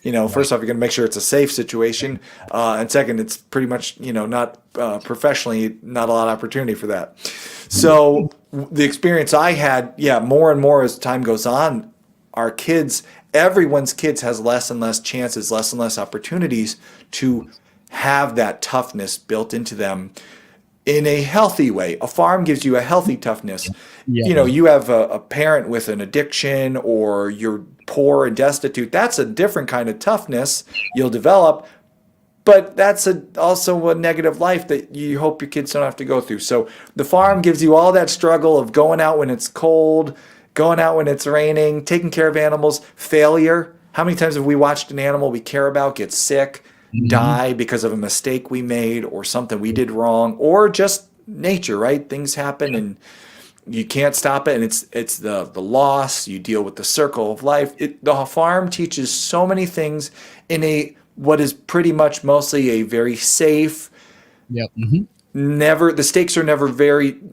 first off, you're going to make sure it's a safe situation. And second, it's pretty much, not professionally, not a lot of opportunity for that. So the experience I had, more and more as time goes on, everyone's kids has less and less chances, less and less opportunities to have that toughness built into them in a healthy way. A farm gives you a healthy toughness. You have a parent with an addiction, or you're poor and destitute. That's a different kind of toughness you'll develop, but that's also a negative life that you hope your kids don't have to go through. So the farm gives you all that struggle of going out when it's cold, going out when it's raining, taking care of animals, failure. How many times have we watched an animal we care about get sick, die because of a mistake we made or something we did wrong, or just nature, right? Things happen and you can't stop it, and it's the loss. You deal with the circle of life. The farm teaches so many things in what is pretty much mostly a very safe. The stakes are never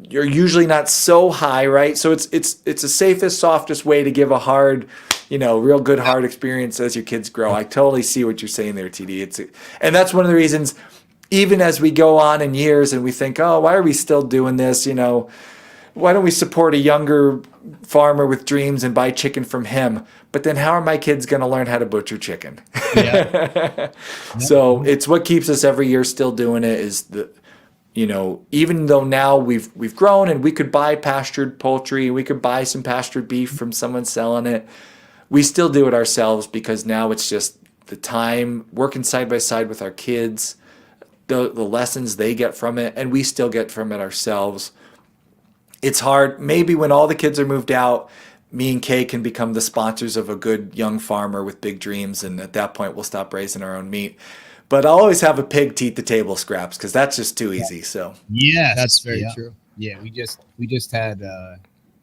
you're usually not so high, right? So it's the safest, softest way to give a hard real good hard experience as your kids grow. I totally see what you're saying there, TD. And that's one of the reasons, even as we go on in years and we think, oh, why are we still doing this? Why don't we support a younger farmer with dreams and buy chicken from him? But then how are my kids going to learn how to butcher chicken? Yeah. So it's what keeps us every year still doing it is even though now we've grown and we could buy pastured poultry, we could buy some pastured beef from someone selling it, we still do it ourselves because now it's just the time working side by side with our kids, the lessons they get from it, and we still get from it ourselves. It's hard. Maybe when all the kids are moved out, me and Kay can become the sponsors of a good young farmer with big dreams, and at that point we'll stop raising our own meat. But I'll always have a pig to eat the table scraps because that's just too easy. So yes, that's very true. Yeah, we just had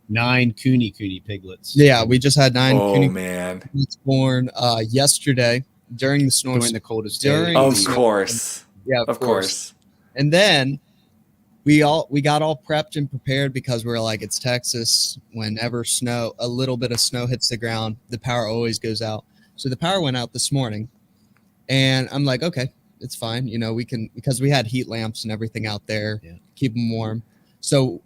9 Cooney piglets. Yeah, we just had 9 Cooney piglets born yesterday during the snow. During the coldest day. Of course. Yeah, of course. And then we got all prepped and prepared because we were like, it's Texas. Whenever a little bit of snow hits the ground, the power always goes out. So the power went out this morning, and I'm like, okay, it's fine. We can, because we had heat lamps and everything out there, keep them warm. So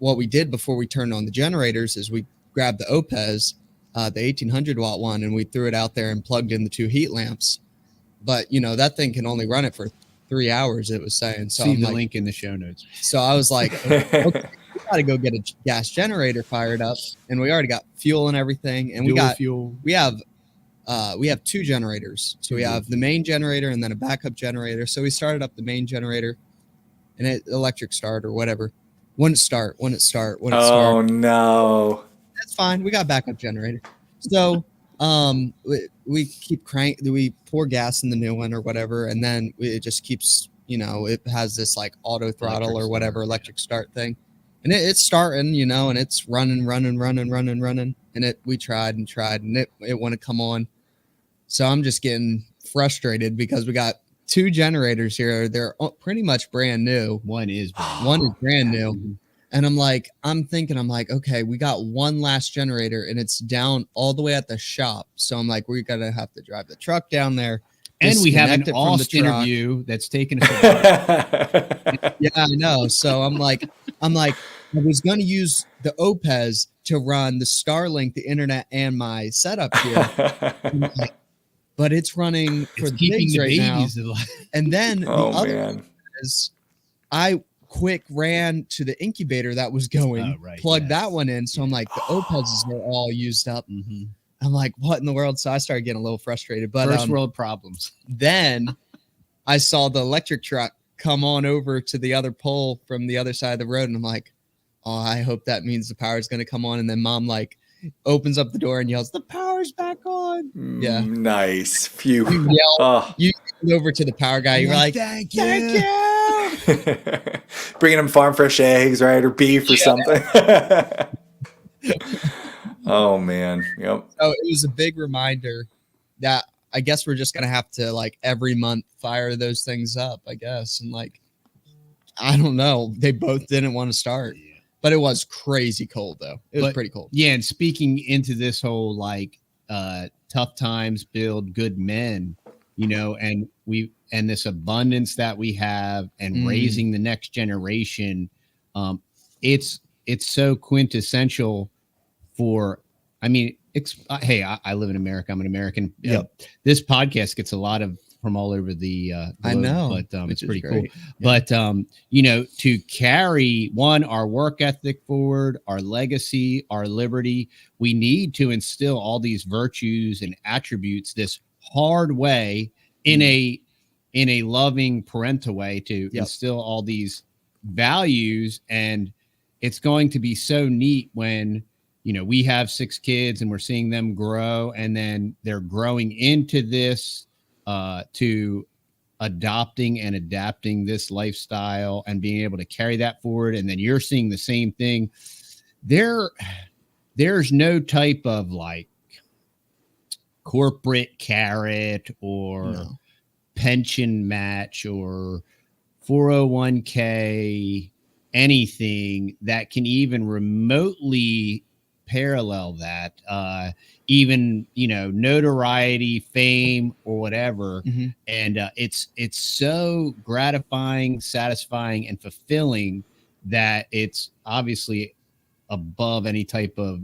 what we did before we turned on the generators is we grabbed the OPEZ, the 1800 watt one, and we threw it out there and plugged in the 2 heat lamps. But that thing can only run it for 3 hours, it was saying. So see the link in the show notes. So I was like, okay, we got to go get a gas generator fired up, and we already got fuel and everything, and fuel. We have 2 generators. So we have the main generator and then a backup generator. So we started up the main generator, and it electric start or whatever. Wouldn't start. Oh no, that's fine. We got backup generator. So we keep we pour gas in the new one or whatever, and then it just keeps, it has this like auto throttle or whatever electric start thing, and it's starting, and it's running, and we tried and it wouldn't come on. So I'm just getting frustrated because we got 2 generators here. They're pretty much brand new. One is brand new. And I'm thinking, okay, we got one last generator and it's down all the way at the shop. So I'm like, we're going to have to drive the truck down there. And we have an Aust interview that's taken us Yeah, I know. So I'm like, I was going to use the OPEZ to run the Starlink, the internet, and my setup here. But it's running for the pigs right now. And then the other one is I quick ran to the incubator that was going, plugged that one in. So I'm like, the OPEZs are all used up. Mm-hmm. I'm like, what in the world? So I started getting a little frustrated. But first world problems. Then I saw the electric truck come on over to the other pole from the other side of the road. And I'm like, oh, I hope that means the power is going to come on. And then Mom opens up the door and yells, the power's back on. Yeah. Nice. Phew. You go over to the power guy. You're like, thank you. Bringing him farm fresh eggs, right? Or beef or something. Oh, man. Yep. So it was a big reminder that I guess we're just going to have to every month fire those things up, I guess. And I don't know. They both didn't want to start. Yeah. But it was crazy cold, though. It was pretty cold. Yeah, and speaking into this whole tough times build good men, and this abundance that we have and raising the next generation, it's so quintessential for. I mean, hey, I live in America. I'm an American. Yep. This podcast gets a lot of from all over the globe, I know, but it's pretty cool. Yeah. But to carry our work ethic forward, our legacy, our liberty, we need to instill all these virtues and attributes this hard way in a loving parental way to instill all these values. And it's going to be so neat when we have 6 kids and we're seeing them grow, and then they're growing into this to adopting and adapting this lifestyle and being able to carry that forward. And then you're seeing the same thing. There's no type of corporate carrot or pension match or 401k, anything that can even remotely parallel that. Even, you know, notoriety, fame, or whatever. Mm-hmm. And it's so gratifying, satisfying, and fulfilling that it's obviously above any type of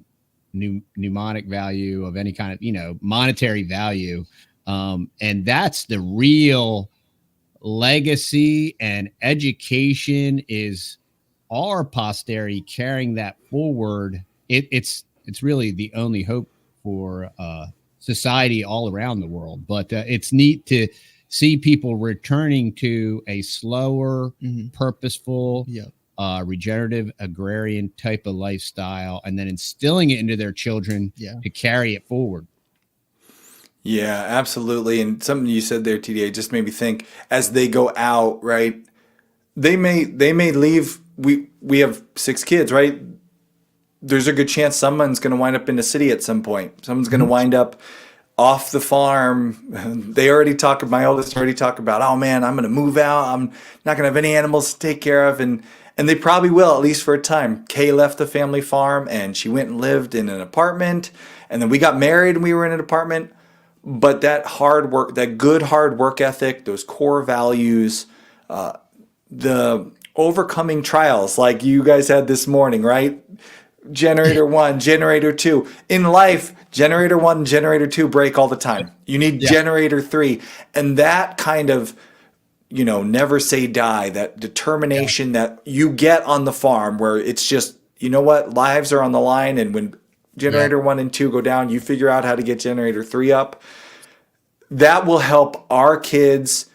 mnemonic value of any kind of, you know, monetary value. And that's the real legacy, and education is our posterity carrying that forward. It's really the only hope for society all around the world. But it's neat to see people returning to a slower, purposeful, regenerative, agrarian type of lifestyle, and then instilling it into their children to carry it forward. Yeah, absolutely. And something you said there, TDA, just made me think, as they go out, right? They may leave. We have 6 kids, right? There's a good chance someone's going to wind up in the city at some point. Someone's going to wind up off the farm. My oldest already talked about, oh man, I'm going to move out. I'm not going to have any animals to take care of. And they probably will, at least for a time. Kay left the family farm and she went and lived in an apartment. And then we got married and we were in an apartment. But that hard work, that good hard work ethic, those core values, the overcoming trials like you guys had this morning, right? Generator 1, generator 2. In life, generator 1 and generator 2 break all the time. You need generator 3. And that kind of, you know, never say die, that determination that you get on the farm where it's just, you know what, lives are on the line. And when generator 1 and 2 go down, you figure out how to get generator 3 up. That will help our kids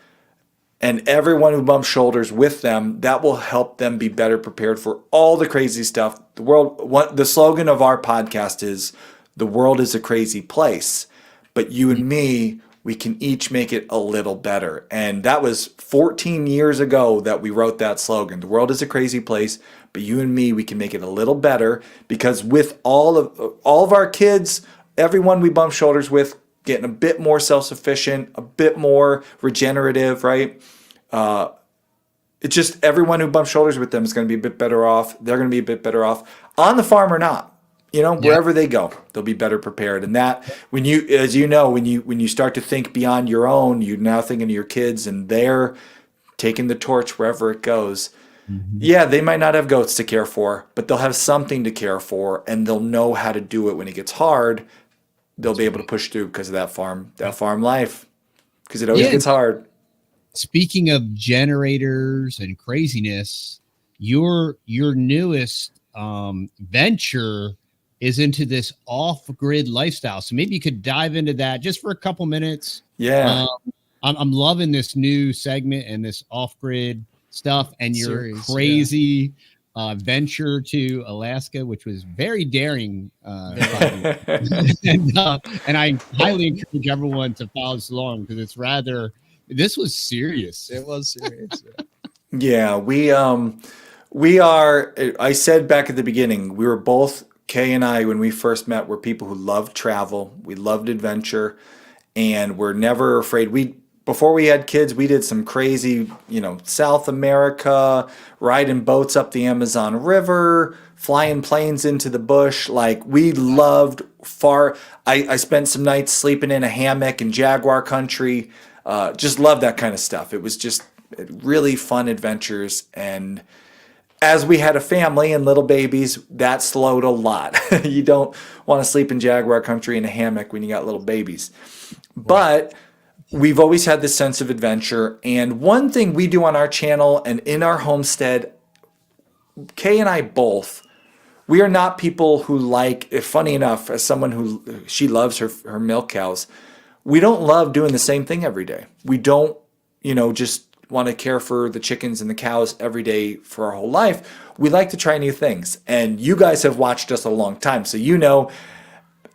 and everyone who bumps shoulders with them. That will help them be better prepared for all the crazy stuff. The slogan of our podcast is, the world is a crazy place, but you and me, we can each make it a little better. And that was 14 years ago that we wrote that slogan. The world is a crazy place, but you and me, we can make it a little better, because with all of our kids, everyone we bump shoulders with, getting a bit more self-sufficient, a bit more regenerative, right? It's just everyone who bumps shoulders with them is going to be a bit better off. They're going to be a bit better off on the farm or not. You know, wherever they go, they'll be better prepared. And that, when you start to think beyond your own, you're now thinking of your kids, and they're taking the torch wherever it goes. Mm-hmm. Yeah, they might not have goats to care for, but they'll have something to care for, and they'll know how to do it when it gets hard. They'll be able to push through because of that farm life, because it always gets hard. Speaking of generators and craziness, your newest venture is into this off-grid lifestyle. So maybe you could dive into that just for a couple minutes. Yeah. I'm loving this new segment and this off-grid stuff, and your crazy venture to Alaska, which was very daring. And I highly encourage everyone to follow this along, because this was serious. It was serious. Yeah, we are, I said back at the beginning, we were both, Kay and I, when we first met, were people who loved travel. We loved adventure, and we're never afraid. Before we had kids, we did some crazy, South America, riding boats up the Amazon River, flying planes into the bush. Like, we loved I spent some nights sleeping in a hammock in Jaguar country. Just loved that kind of stuff. It was just really fun adventures. And as we had a family and little babies, that slowed a lot. You don't want to sleep in Jaguar country in a hammock when you got little babies. But we've always had this sense of adventure. And one thing we do on our channel and in our homestead, Kay and I both, we are not people who funny enough, as someone she loves her milk cows, we don't love doing the same thing every day. We don't, just want to care for the chickens and the cows every day for our whole life. We like to try new things. And you guys have watched us a long time. So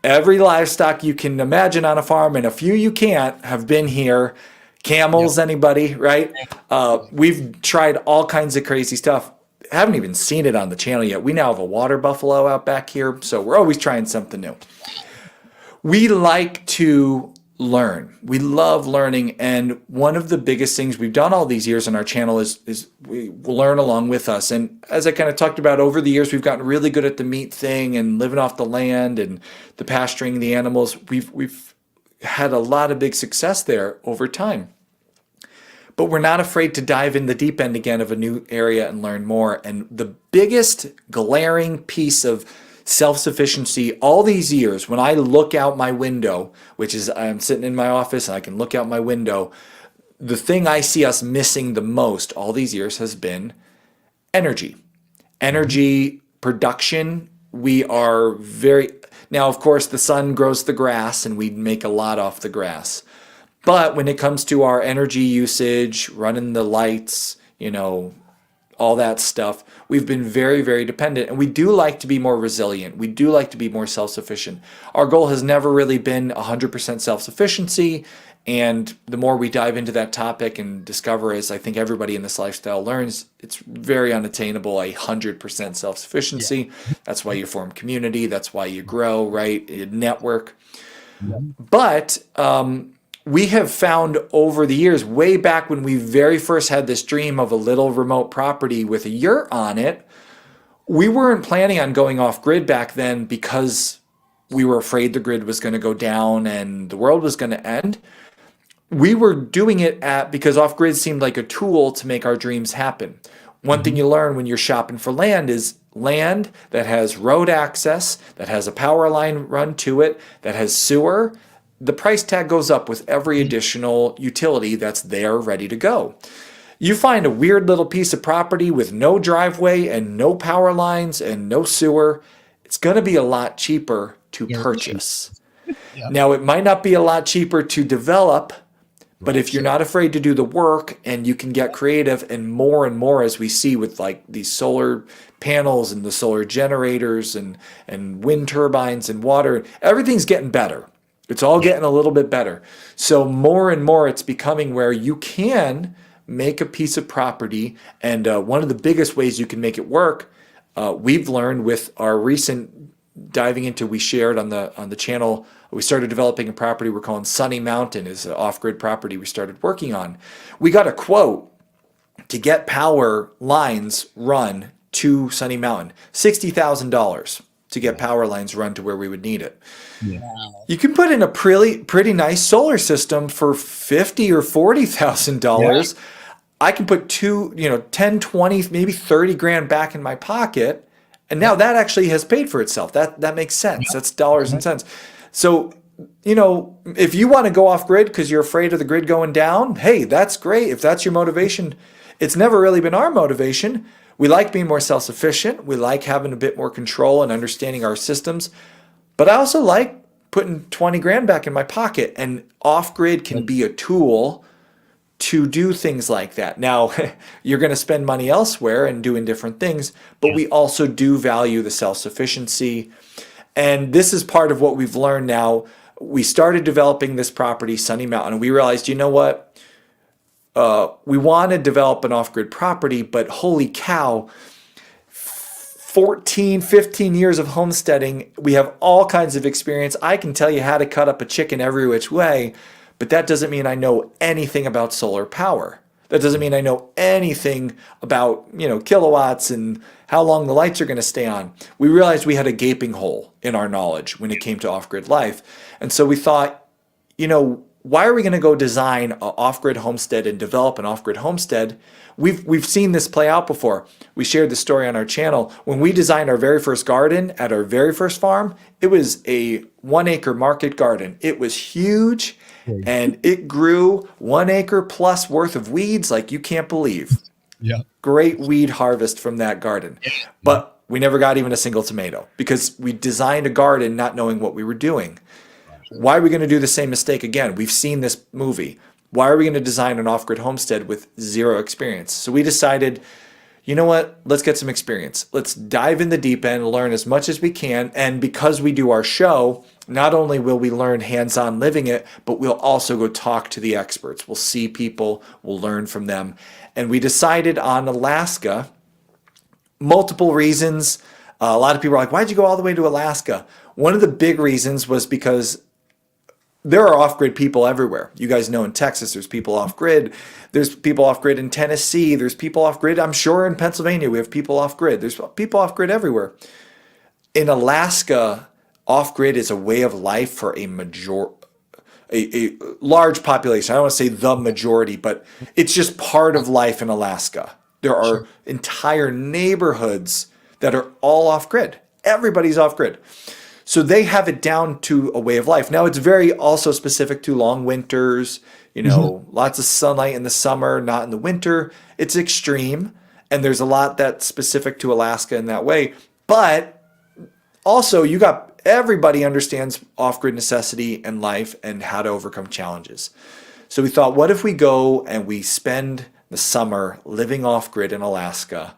every livestock you can imagine on a farm, and a few you can't, have been here. Camels, anybody, right? We've tried all kinds of crazy stuff. Haven't even seen it on the channel yet. We now have a water buffalo out back here, so we're always trying something new. We like to learn. We love learning. And one of the biggest things we've done all these years on our channel is we learn along with us. And as I kind of talked about over the years, we've gotten really good at the meat thing and living off the land and the pasturing the animals. We've had a lot of big success there over time. But we're not afraid to dive in the deep end again of a new area and learn more. And the biggest glaring piece of self-sufficiency all these years, when I look out my window, which is I'm sitting in my office and I can look out my window, the thing I see us missing the most all these years has been energy. Energy production. We are very, now of course the sun grows the grass and we make a lot off the grass. But when it comes to our energy usage, running the lights, all that stuff, we've been very, very dependent. And we do like to be more resilient. We do like to be more self-sufficient. Our goal has never really been 100% self-sufficiency. And the more we dive into that topic and discover, as I think everybody in this lifestyle learns, it's very unattainable, 100% self-sufficiency. Yeah. That's why you form community. That's why you grow, right? You network. Yeah. But we have found over the years, way back when we very first had this dream of a little remote property with a yurt on it, we weren't planning on going off grid back then because we were afraid the grid was going to go down and the world was going to end. We were doing it because off grid seemed like a tool to make our dreams happen. One thing you learn when you're shopping for land is land that has road access, that has a power line run to it, that has sewer. The price tag goes up with every additional utility that's there ready to go. You find a weird little piece of property with no driveway and no power lines and no sewer, it's going to be a lot cheaper to purchase. Yeah. Now, it might not be a lot cheaper to develop, but if you're not afraid to do the work and you can get creative, and more as we see with like these solar panels and the solar generators and wind turbines and water, everything's getting better. It's all getting a little bit better. So more and more it's becoming where you can make a piece of property. And one of the biggest ways you can make it work, we've learned with our recent diving into, we shared on the channel, we started developing a property we're calling Sunny Mountain, is an off-grid property we started working on. We got a quote to get power lines run to Sunny Mountain, $60,000 to get power lines run to where we would need it. Yeah. You can put in a pretty nice solar system for $50,000 or $40,000. Yeah. I can put 10, 20, maybe 30 grand back in my pocket. And now that actually has paid for itself. That makes sense. Yeah. That's dollars and cents. So, if you want to go off grid because you're afraid of the grid going down, hey, that's great. If that's your motivation, it's never really been our motivation. We like being more self-sufficient. We like having a bit more control and understanding our systems. But I also like putting 20 grand back in my pocket, and off-grid can be a tool to do things like that. Now, you're going to spend money elsewhere and doing different things, but we also do value the self-sufficiency. And this is part of what we've learned now. We started developing this property, Sunny Mountain, and we realized, you know what? We want to develop an off-grid property, but holy cow, 14, 15 years of homesteading, we have all kinds of experience. I can tell you how to cut up a chicken every which way, but that doesn't mean I know anything about solar power. That doesn't mean I know anything about, kilowatts and how long the lights are going to stay on. We realized we had a gaping hole in our knowledge when it came to off-grid life. And so we thought, why are we going to go design an off-grid homestead and develop an off-grid homestead? We've seen this play out before. We shared the story on our channel. When we designed our very first garden at our very first farm, it was a 1 acre market garden. It was huge and it grew 1 acre plus worth of weeds like you can't believe. Yeah. Great weed harvest from that garden. But we never got even a single tomato because we designed a garden not knowing what we were doing. Why are we going to do the same mistake again? We've seen this movie. Why are we going to design an off-grid homestead with zero experience? So we decided, you know what? Let's get some experience. Let's dive in the deep end, learn as much as we can. And because we do our show, not only will we learn hands-on living it, but we'll also go talk to the experts. We'll see people, we'll learn from them. And we decided on Alaska, multiple reasons. A lot of people are like, why'd you go all the way to Alaska? One of the big reasons was because there are off-grid people everywhere. You guys know in Texas, there's people off-grid. There's people off-grid in Tennessee. There's people off-grid. I'm sure in Pennsylvania, we have people off-grid. There's people off-grid everywhere. In Alaska, off-grid is a way of life for a large population. I don't want to say the majority, but it's just part of life in Alaska. There are entire neighborhoods that are all off-grid. Everybody's off-grid. So they have it down to a way of life. Now, it's very also specific to long winters, lots of sunlight in the summer, not in the winter. It's extreme, and there's a lot that's specific to Alaska in that way. But also, everybody understands off-grid necessity and life and how to overcome challenges. So we thought, what if we go and we spend the summer living off-grid in Alaska?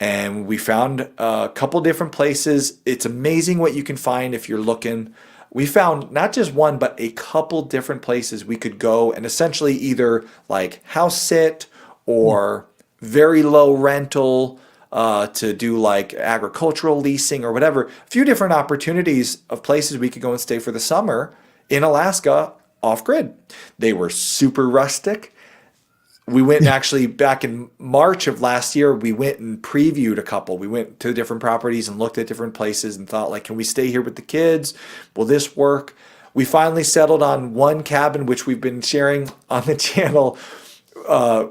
And we found a couple different places. It's amazing what you can find if you're looking. We found not just one, but a couple different places we could go and essentially either like house sit or very low rental to do like agricultural leasing or whatever. A few different opportunities of places we could go and stay for the summer in Alaska off-grid. They were super rustic. We went actually back in March of last year, we went and previewed a couple. We went to different properties and looked at different places and thought, like, can we stay here with the kids? Will this work? We finally settled on one cabin, which we've been sharing on the channel.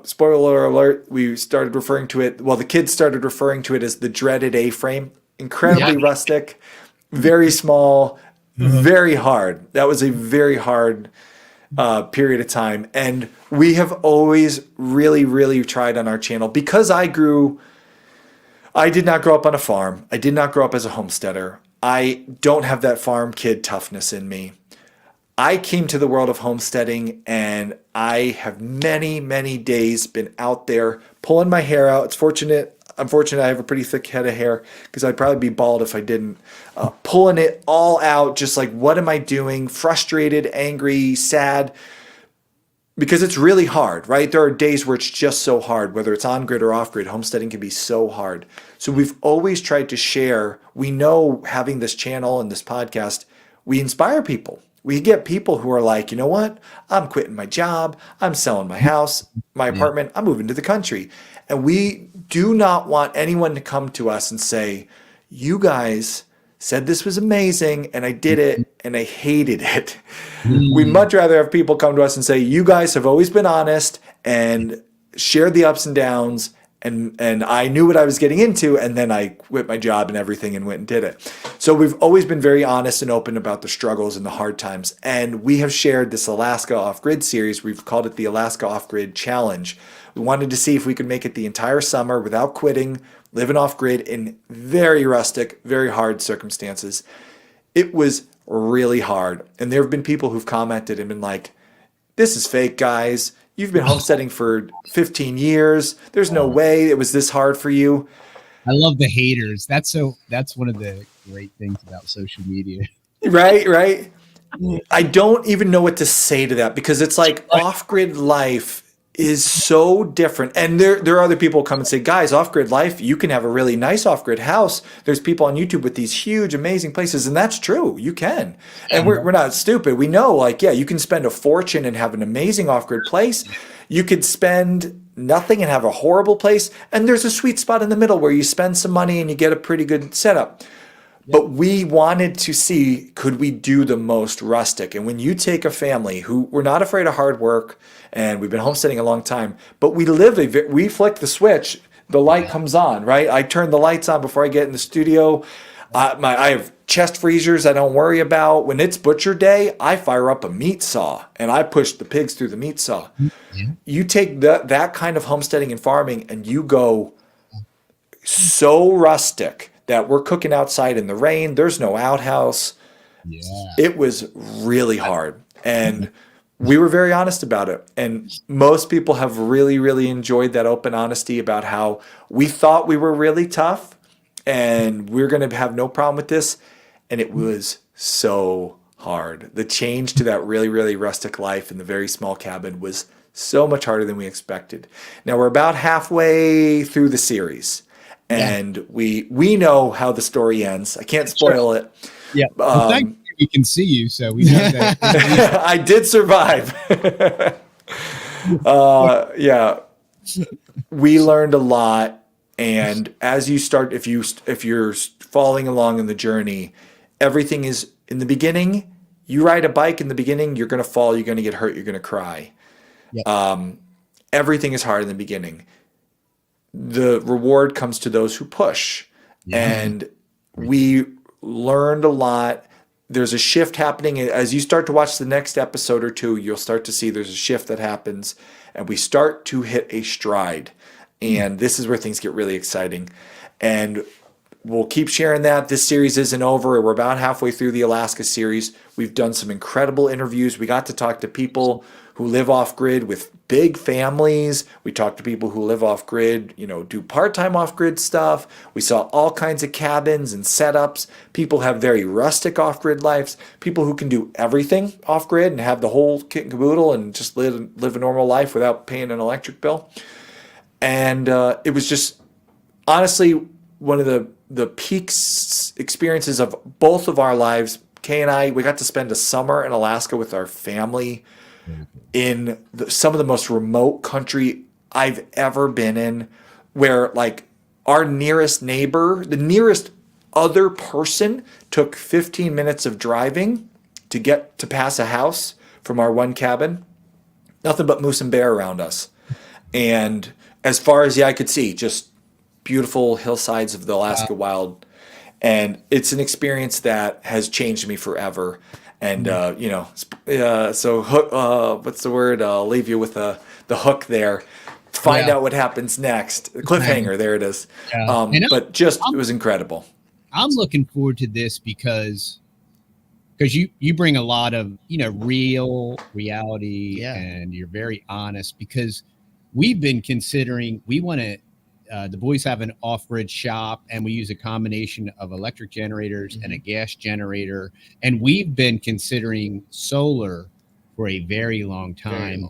Spoiler alert, we started referring to it. Well, the kids started referring to it as the dreaded A-frame. Incredibly rustic, very small, very hard. That was a very hard period of time. And we have always really, really tried on our channel because I did not grow up on a farm. I did not grow up as a homesteader. I don't have that farm kid toughness in me. I came to the world of homesteading and I have many, many days been out there pulling my hair out. I'm fortunate I have a pretty thick head of hair because I'd probably be bald if I didn't. Pulling it all out, just like, what am I doing? Frustrated, angry, sad, because it's really hard, right? There are days where it's just so hard, whether it's on-grid or off-grid. Homesteading can be so hard. So we've always tried to share. We know having this channel and this podcast, we inspire people. We get people who are like, you know what? I'm quitting my job. I'm selling my house, my apartment. I'm moving to the country. And we do not want anyone to come to us and say, you guys said this was amazing and I did it and I hated it. We'd much rather have people come to us and say, you guys have always been honest and shared the ups and downs, and I knew what I was getting into, and then I quit my job and everything and went and did it. So we've always been very honest and open about the struggles and the hard times. And we have shared this Alaska Off-Grid series. We've called it the Alaska Off-Grid Challenge. We wanted to see if we could make it the entire summer without quitting, living off-grid in very rustic, very hard circumstances. It was really hard. And there have been people who've commented and been like, this is fake, guys. You've been homesteading for 15 years. There's no way it was this hard for you. I love the haters. That's one of the great things about social media. Right. I don't even know what to say to that because it's like off-grid life is so different. And there are other people who come and say, guys, off-grid life, you can have a really nice off-grid house. There's people on YouTube with these huge, amazing places. And that's true. You can. And we're not stupid. We know, like, yeah, you can spend a fortune and have an amazing off-grid place. You could spend nothing and have a horrible place. And there's a sweet spot in the middle where you spend some money and you get a pretty good setup. But we wanted to see, could we do the most rustic? And when you take a family who we're not afraid of hard work, and we've been homesteading a long time, but we flick the switch, the light comes on, right? I turn the lights on before I get in the studio. I have chest freezers I don't worry about. When it's butcher day, I fire up a meat saw and I push the pigs through the meat saw. Yeah. You take that kind of homesteading and farming and you go so rustic that we're cooking outside in the rain. There's no outhouse. Yeah. It was really hard. And we were very honest about it. And most people have really, really enjoyed that open honesty about how we thought we were really tough and we're going to have no problem with this. And it was so hard. The change to that really, really rustic life in the very small cabin was so much harder than we expected. Now we're about halfway through the series. And we know how the story ends. I can't spoil it. Yeah. Thank you we can see you, so we know that. I did survive. Yeah, we learned a lot. And as you start, if you're following along in the journey, everything is in the beginning. You ride a bike in the beginning, you're going to fall, you're going to get hurt, you're going to cry. Yep. Everything is hard in the beginning. The reward comes to those who push. And we learned a lot. There's a shift happening. As you start to watch the next episode or two, you'll start to see there's a shift that happens, and we start to hit a stride. And this is where things get really exciting. And we'll keep sharing that. This series isn't over. We're about halfway through the Alaska series. We've done some incredible interviews. We got to talk to people who live off grid with big families. We talked to people who live off grid, do part-time off grid stuff. We saw all kinds of cabins and setups. People have very rustic off grid lives. People who can do everything off grid and have the whole kit and caboodle and just live a normal life without paying an electric bill. And it was just honestly one of the peak experiences of both of our lives. Kay and I, we got to spend a summer in Alaska with our family in some of the most remote country I've ever been in, where like our nearest neighbor, the nearest other person, took 15 minutes of driving to get to pass a house from our one cabin. Nothing but moose and bear around us. And as far as the eye could see, just beautiful hillsides of the Alaska wild. And it's an experience that has changed me forever. And, so what's the word? I'll leave you with the hook there. Find out what happens next. The cliffhanger, there it is. But just, it was incredible. I'm looking forward to this because you bring a lot of, real reality and you're very honest, because we've been considering, we want to, the boys have an off-grid shop, and we use a combination of electric generators and a gas generator. And we've been considering solar for a very long time.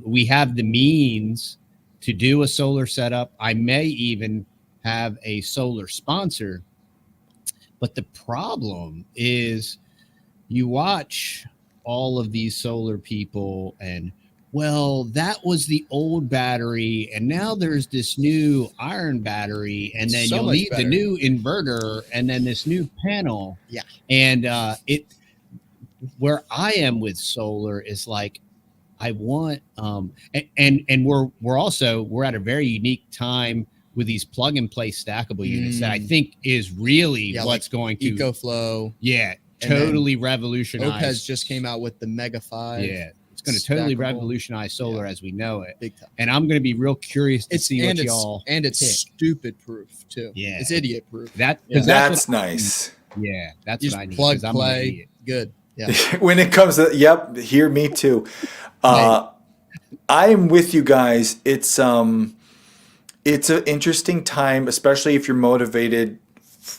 We have the means to do a solar setup. I may even have a solar sponsor. But the problem is you watch all of these solar people and, well, that was the old battery, and now there's this new iron battery, and then you'll need the new inverter, and then this new panel. Yeah. And where I am with solar is like, I want and we're at a very unique time with these plug and play stackable units that I think is really what's going to EcoFlow. Yeah, totally revolutionize. Opez just came out with the Mega 5. Yeah. It's going to totally revolutionize solar as we know it. Big time. And I'm going to be real curious to see what y'all and it's stupid proof too. Yeah. It's idiot proof. That's nice. Yeah, that's what I need. Plug, play, good. Yeah. When it comes to hear me too. I am with you guys. It's an interesting time, especially if you're motivated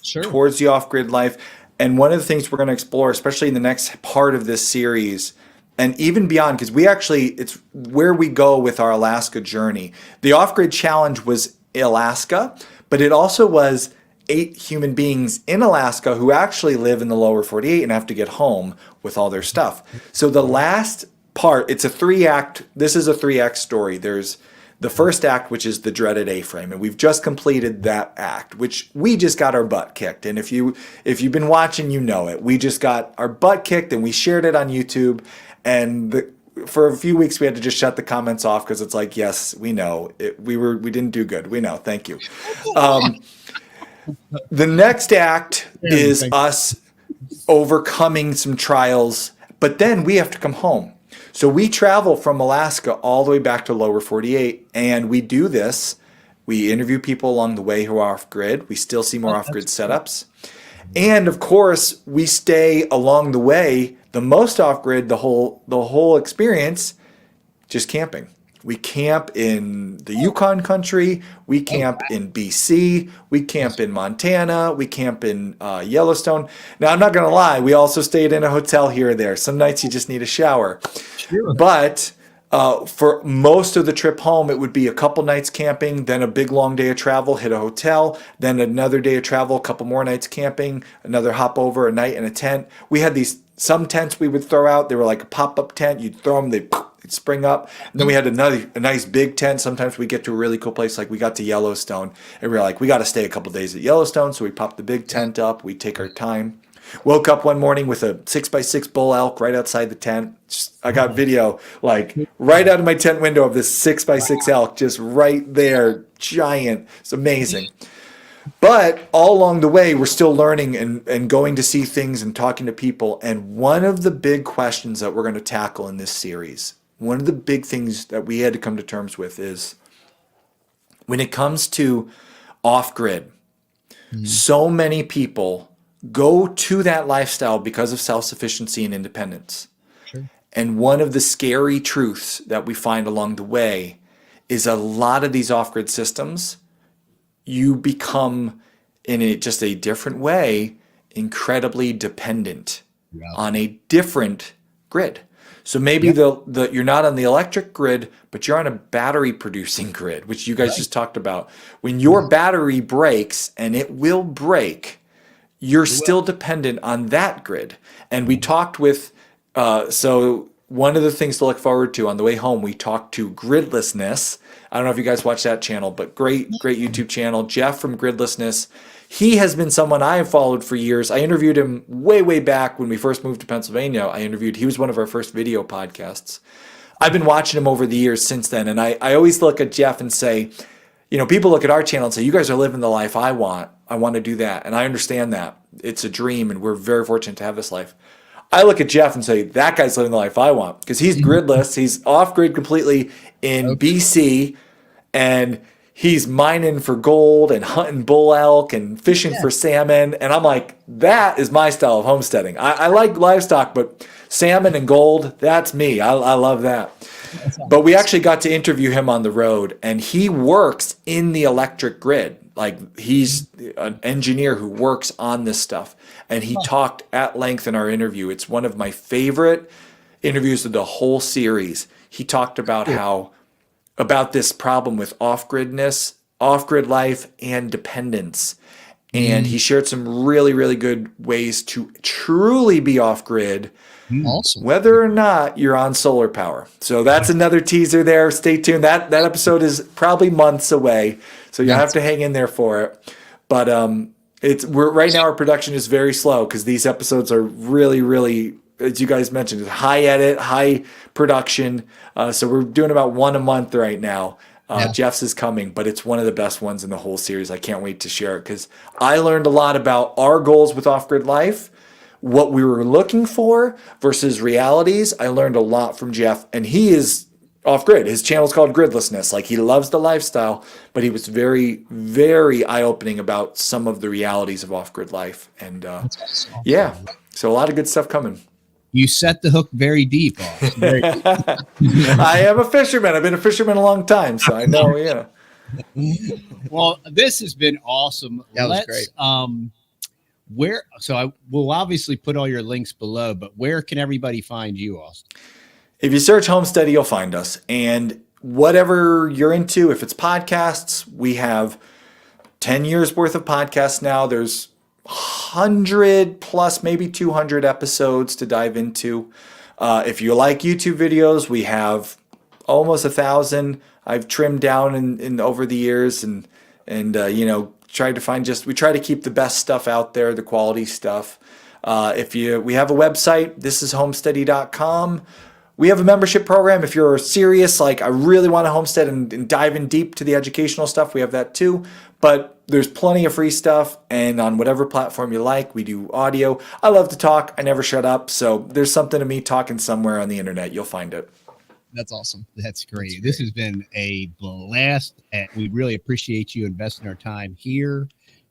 towards the off-grid life. And one of the things we're going to explore, especially in the next part of this series, and even beyond, because it's where we go with our Alaska journey. The off-grid challenge was Alaska, but it also was 8 human beings in Alaska who actually live in the lower 48 and have to get home with all their stuff. So the last part, it's a 3-act. This is a 3-act story. There's the first act, which is the dreaded A-frame, and we've just completed that act, which we just got our butt kicked. And if you've been watching, you know it. We just got our butt kicked, and we shared it on YouTube. And for a few weeks, we had to just shut the comments off because it's like, yes, we know we didn't do good. We know. Thank you. The next act is us overcoming some trials, but then we have to come home. So we travel from Alaska all the way back to lower 48, and we do this. We interview people along the way who are off-grid. We still see more off-grid setups. And, of course, we stay along the way, the most off-grid, the whole experience, just camping. We camp in the Yukon country. We camp in BC. We camp in Montana. We camp in Yellowstone. Now, I'm not going to lie. We also stayed in a hotel here or there. Some nights you just need a shower. Sure. But For most of the trip home, it would be a couple nights camping, then a big long day of travel, hit a hotel, then another day of travel, a couple more nights camping, another hop over, a night in a tent. We had some tents we would throw out. They were like a pop-up tent. You'd throw them, they'd spring up. And then we had a nice big tent. Sometimes we get to a really cool place, like we got to Yellowstone, and we were like, we got to stay a couple days at Yellowstone. So we popped the big tent up. We take our time. Woke up one morning with a 6x6 bull elk right outside the tent. I got video like right out of my tent window of this 6x6 elk just right there, giant. It's amazing. But all along the way, we're still learning and going to see things and talking to people. And one of the big questions that we're going to tackle in this series, one of the big things that we had to come to terms with is when it comes to off-grid, so many people go to that lifestyle because of self-sufficiency and independence. Sure. And one of the scary truths that we find along the way is a lot of these off-grid systems, you become, in just a different way, incredibly dependent on a different grid. So maybe you're not on the electric grid, but you're on a battery producing grid, which you guys just talked about. When your battery breaks, and it will break, you're still dependent on that grid. And we talked with, so one of the things to look forward to on the way home, we talked to Gridlessness. I don't know if you guys watch that channel, but great YouTube channel. Jeff from Gridlessness. He has been someone I have followed for years. I interviewed him way back when we first moved to Pennsylvania. He was one of our first video podcasts. I've been watching him over the years since then. And I always look at Jeff and say, people look at our channel and say, you guys are living the life I want. I want to do that. And I understand that. It's a dream, and we're very fortunate to have this life. I look at Jeff and say, that guy's living the life I want, because he's gridless. He's off-grid completely in BC, and he's mining for gold and hunting bull elk and fishing for salmon. And I'm like, that is my style of homesteading. I like livestock, but salmon and gold, that's me. I love that. But we actually got to interview him on the road, and he works in the electric grid. Like, he's an engineer who works on this stuff. And he talked at length in our interview. It's one of my favorite interviews of the whole series. He talked about about this problem with off-grid life, and dependence. And he shared some really good ways to truly be off-grid, Awesome. whether or not you're on solar power. So that's another teaser there. Stay tuned. That episode is probably months away, so you'll have to hang in there for it. But right now our production is very slow because these episodes are really, as you guys mentioned, high edit, high production. So we're doing about one a month right now. Jeff's is coming, but it's one of the best ones in the whole series. I can't wait to share it because I learned a lot about our goals with off-grid life, what we were looking for versus realities. I learned a lot from Jeff, and he is off-grid. His channel is called Gridlessness. Like, he loves the lifestyle, but he was very eye-opening about some of the realities of off-grid life. And so a lot of good stuff coming. You set the hook very deep. I am a fisherman. I've been a fisherman a long time, so I know. Well, this has been awesome. That was great. I will obviously put all your links below, but where can everybody find you, Austin? If you search Homesteady, you'll find us. And whatever you're into, if it's podcasts, we have 10 years worth of podcasts now. There's 100 plus, maybe 200 episodes to dive into. If you like YouTube videos, we have almost 1,000. I've trimmed down in over the years and tried to find we try to keep the best stuff out there, the quality stuff. We have a website, thisishomesteady.com. We have a membership program. If you're serious, like I really want to homestead and dive in deep to the educational stuff, we have that too. But there's plenty of free stuff, and on whatever platform you like, we do audio. I love to talk. I never shut up. So there's something to me talking somewhere on the internet. You'll find it. That's awesome. That's great. This has been a blast. We really appreciate you investing our time here.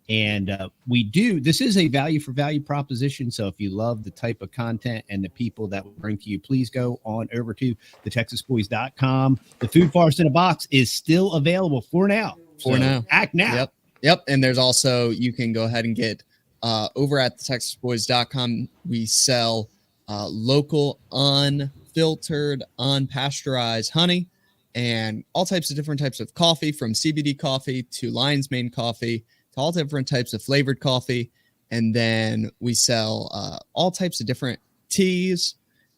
And this is a value for value proposition. So if you love the type of content and the people that we bring to you, please go on over to TheTexasBoys.com. The Food Forest in a Box is still available for now. Act now. Yep. And there's also, you can go ahead and get over at TheTexasBoys.com. We sell local unfiltered unfiltered, unpasteurized honey, and all types of different types of coffee, from CBD coffee to lion's mane coffee to all different types of flavored coffee. And then we sell all types of different teas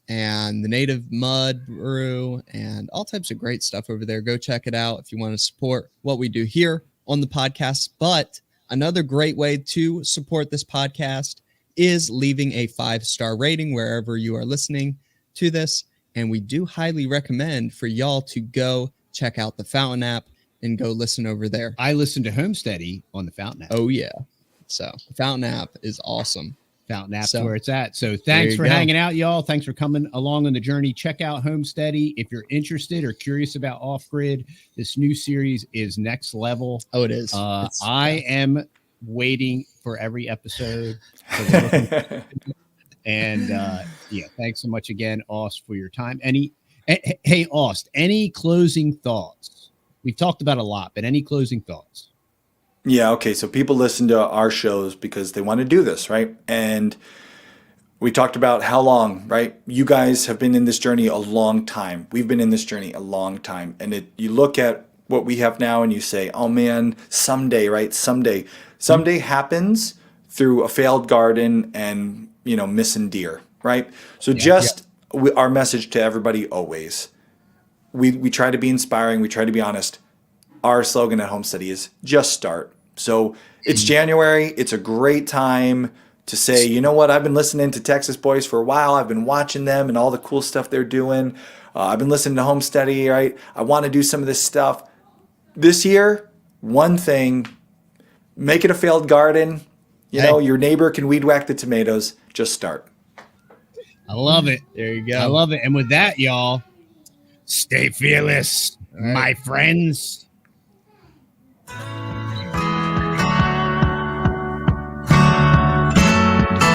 and the native mud brew and all types of great stuff over there. Go check it out if you want to support what we do here on the podcast. But another great way to support this podcast is leaving a 5-star rating wherever you are listening to this. And we do highly recommend for y'all to go check out the Fountain app and go listen over there. I listen to Homesteady on the Fountain app. Oh, yeah. So the Fountain app is awesome. Fountain app's So, where it's at. So thanks for go. hanging out, y'all. Thanks for coming along on the journey. Check out Homesteady. If you're interested or curious about Off-Grid, this new series is next level. Oh, it is. I am waiting for every episode. And yeah, thanks so much again, Ost, for your time. Hey, Ost, any closing thoughts? We've talked about a lot, but any closing thoughts? Yeah, okay. So people listen to our shows because they want to do this, right? And we talked about how long, right? You guys have been in this journey a long time. We've been in this journey a long time. And you look at what we have now and you say, oh man, someday, right? Someday happens through a failed garden and, missing deer, right? So our message to everybody always, we try to be inspiring. We try to be honest. Our slogan at Homesteady is just start. So it's January. It's a great time to say, you know what? I've been listening to Texas Boys for a while. I've been watching them and all the cool stuff they're doing. I've been listening to Homesteady, right? I want to do some of this stuff. This year, one thing, make it a failed garden. Your neighbor can weed whack the tomatoes. Just start. I love it. There you go. I love it. And with that, y'all, stay fearless, All right. my friends.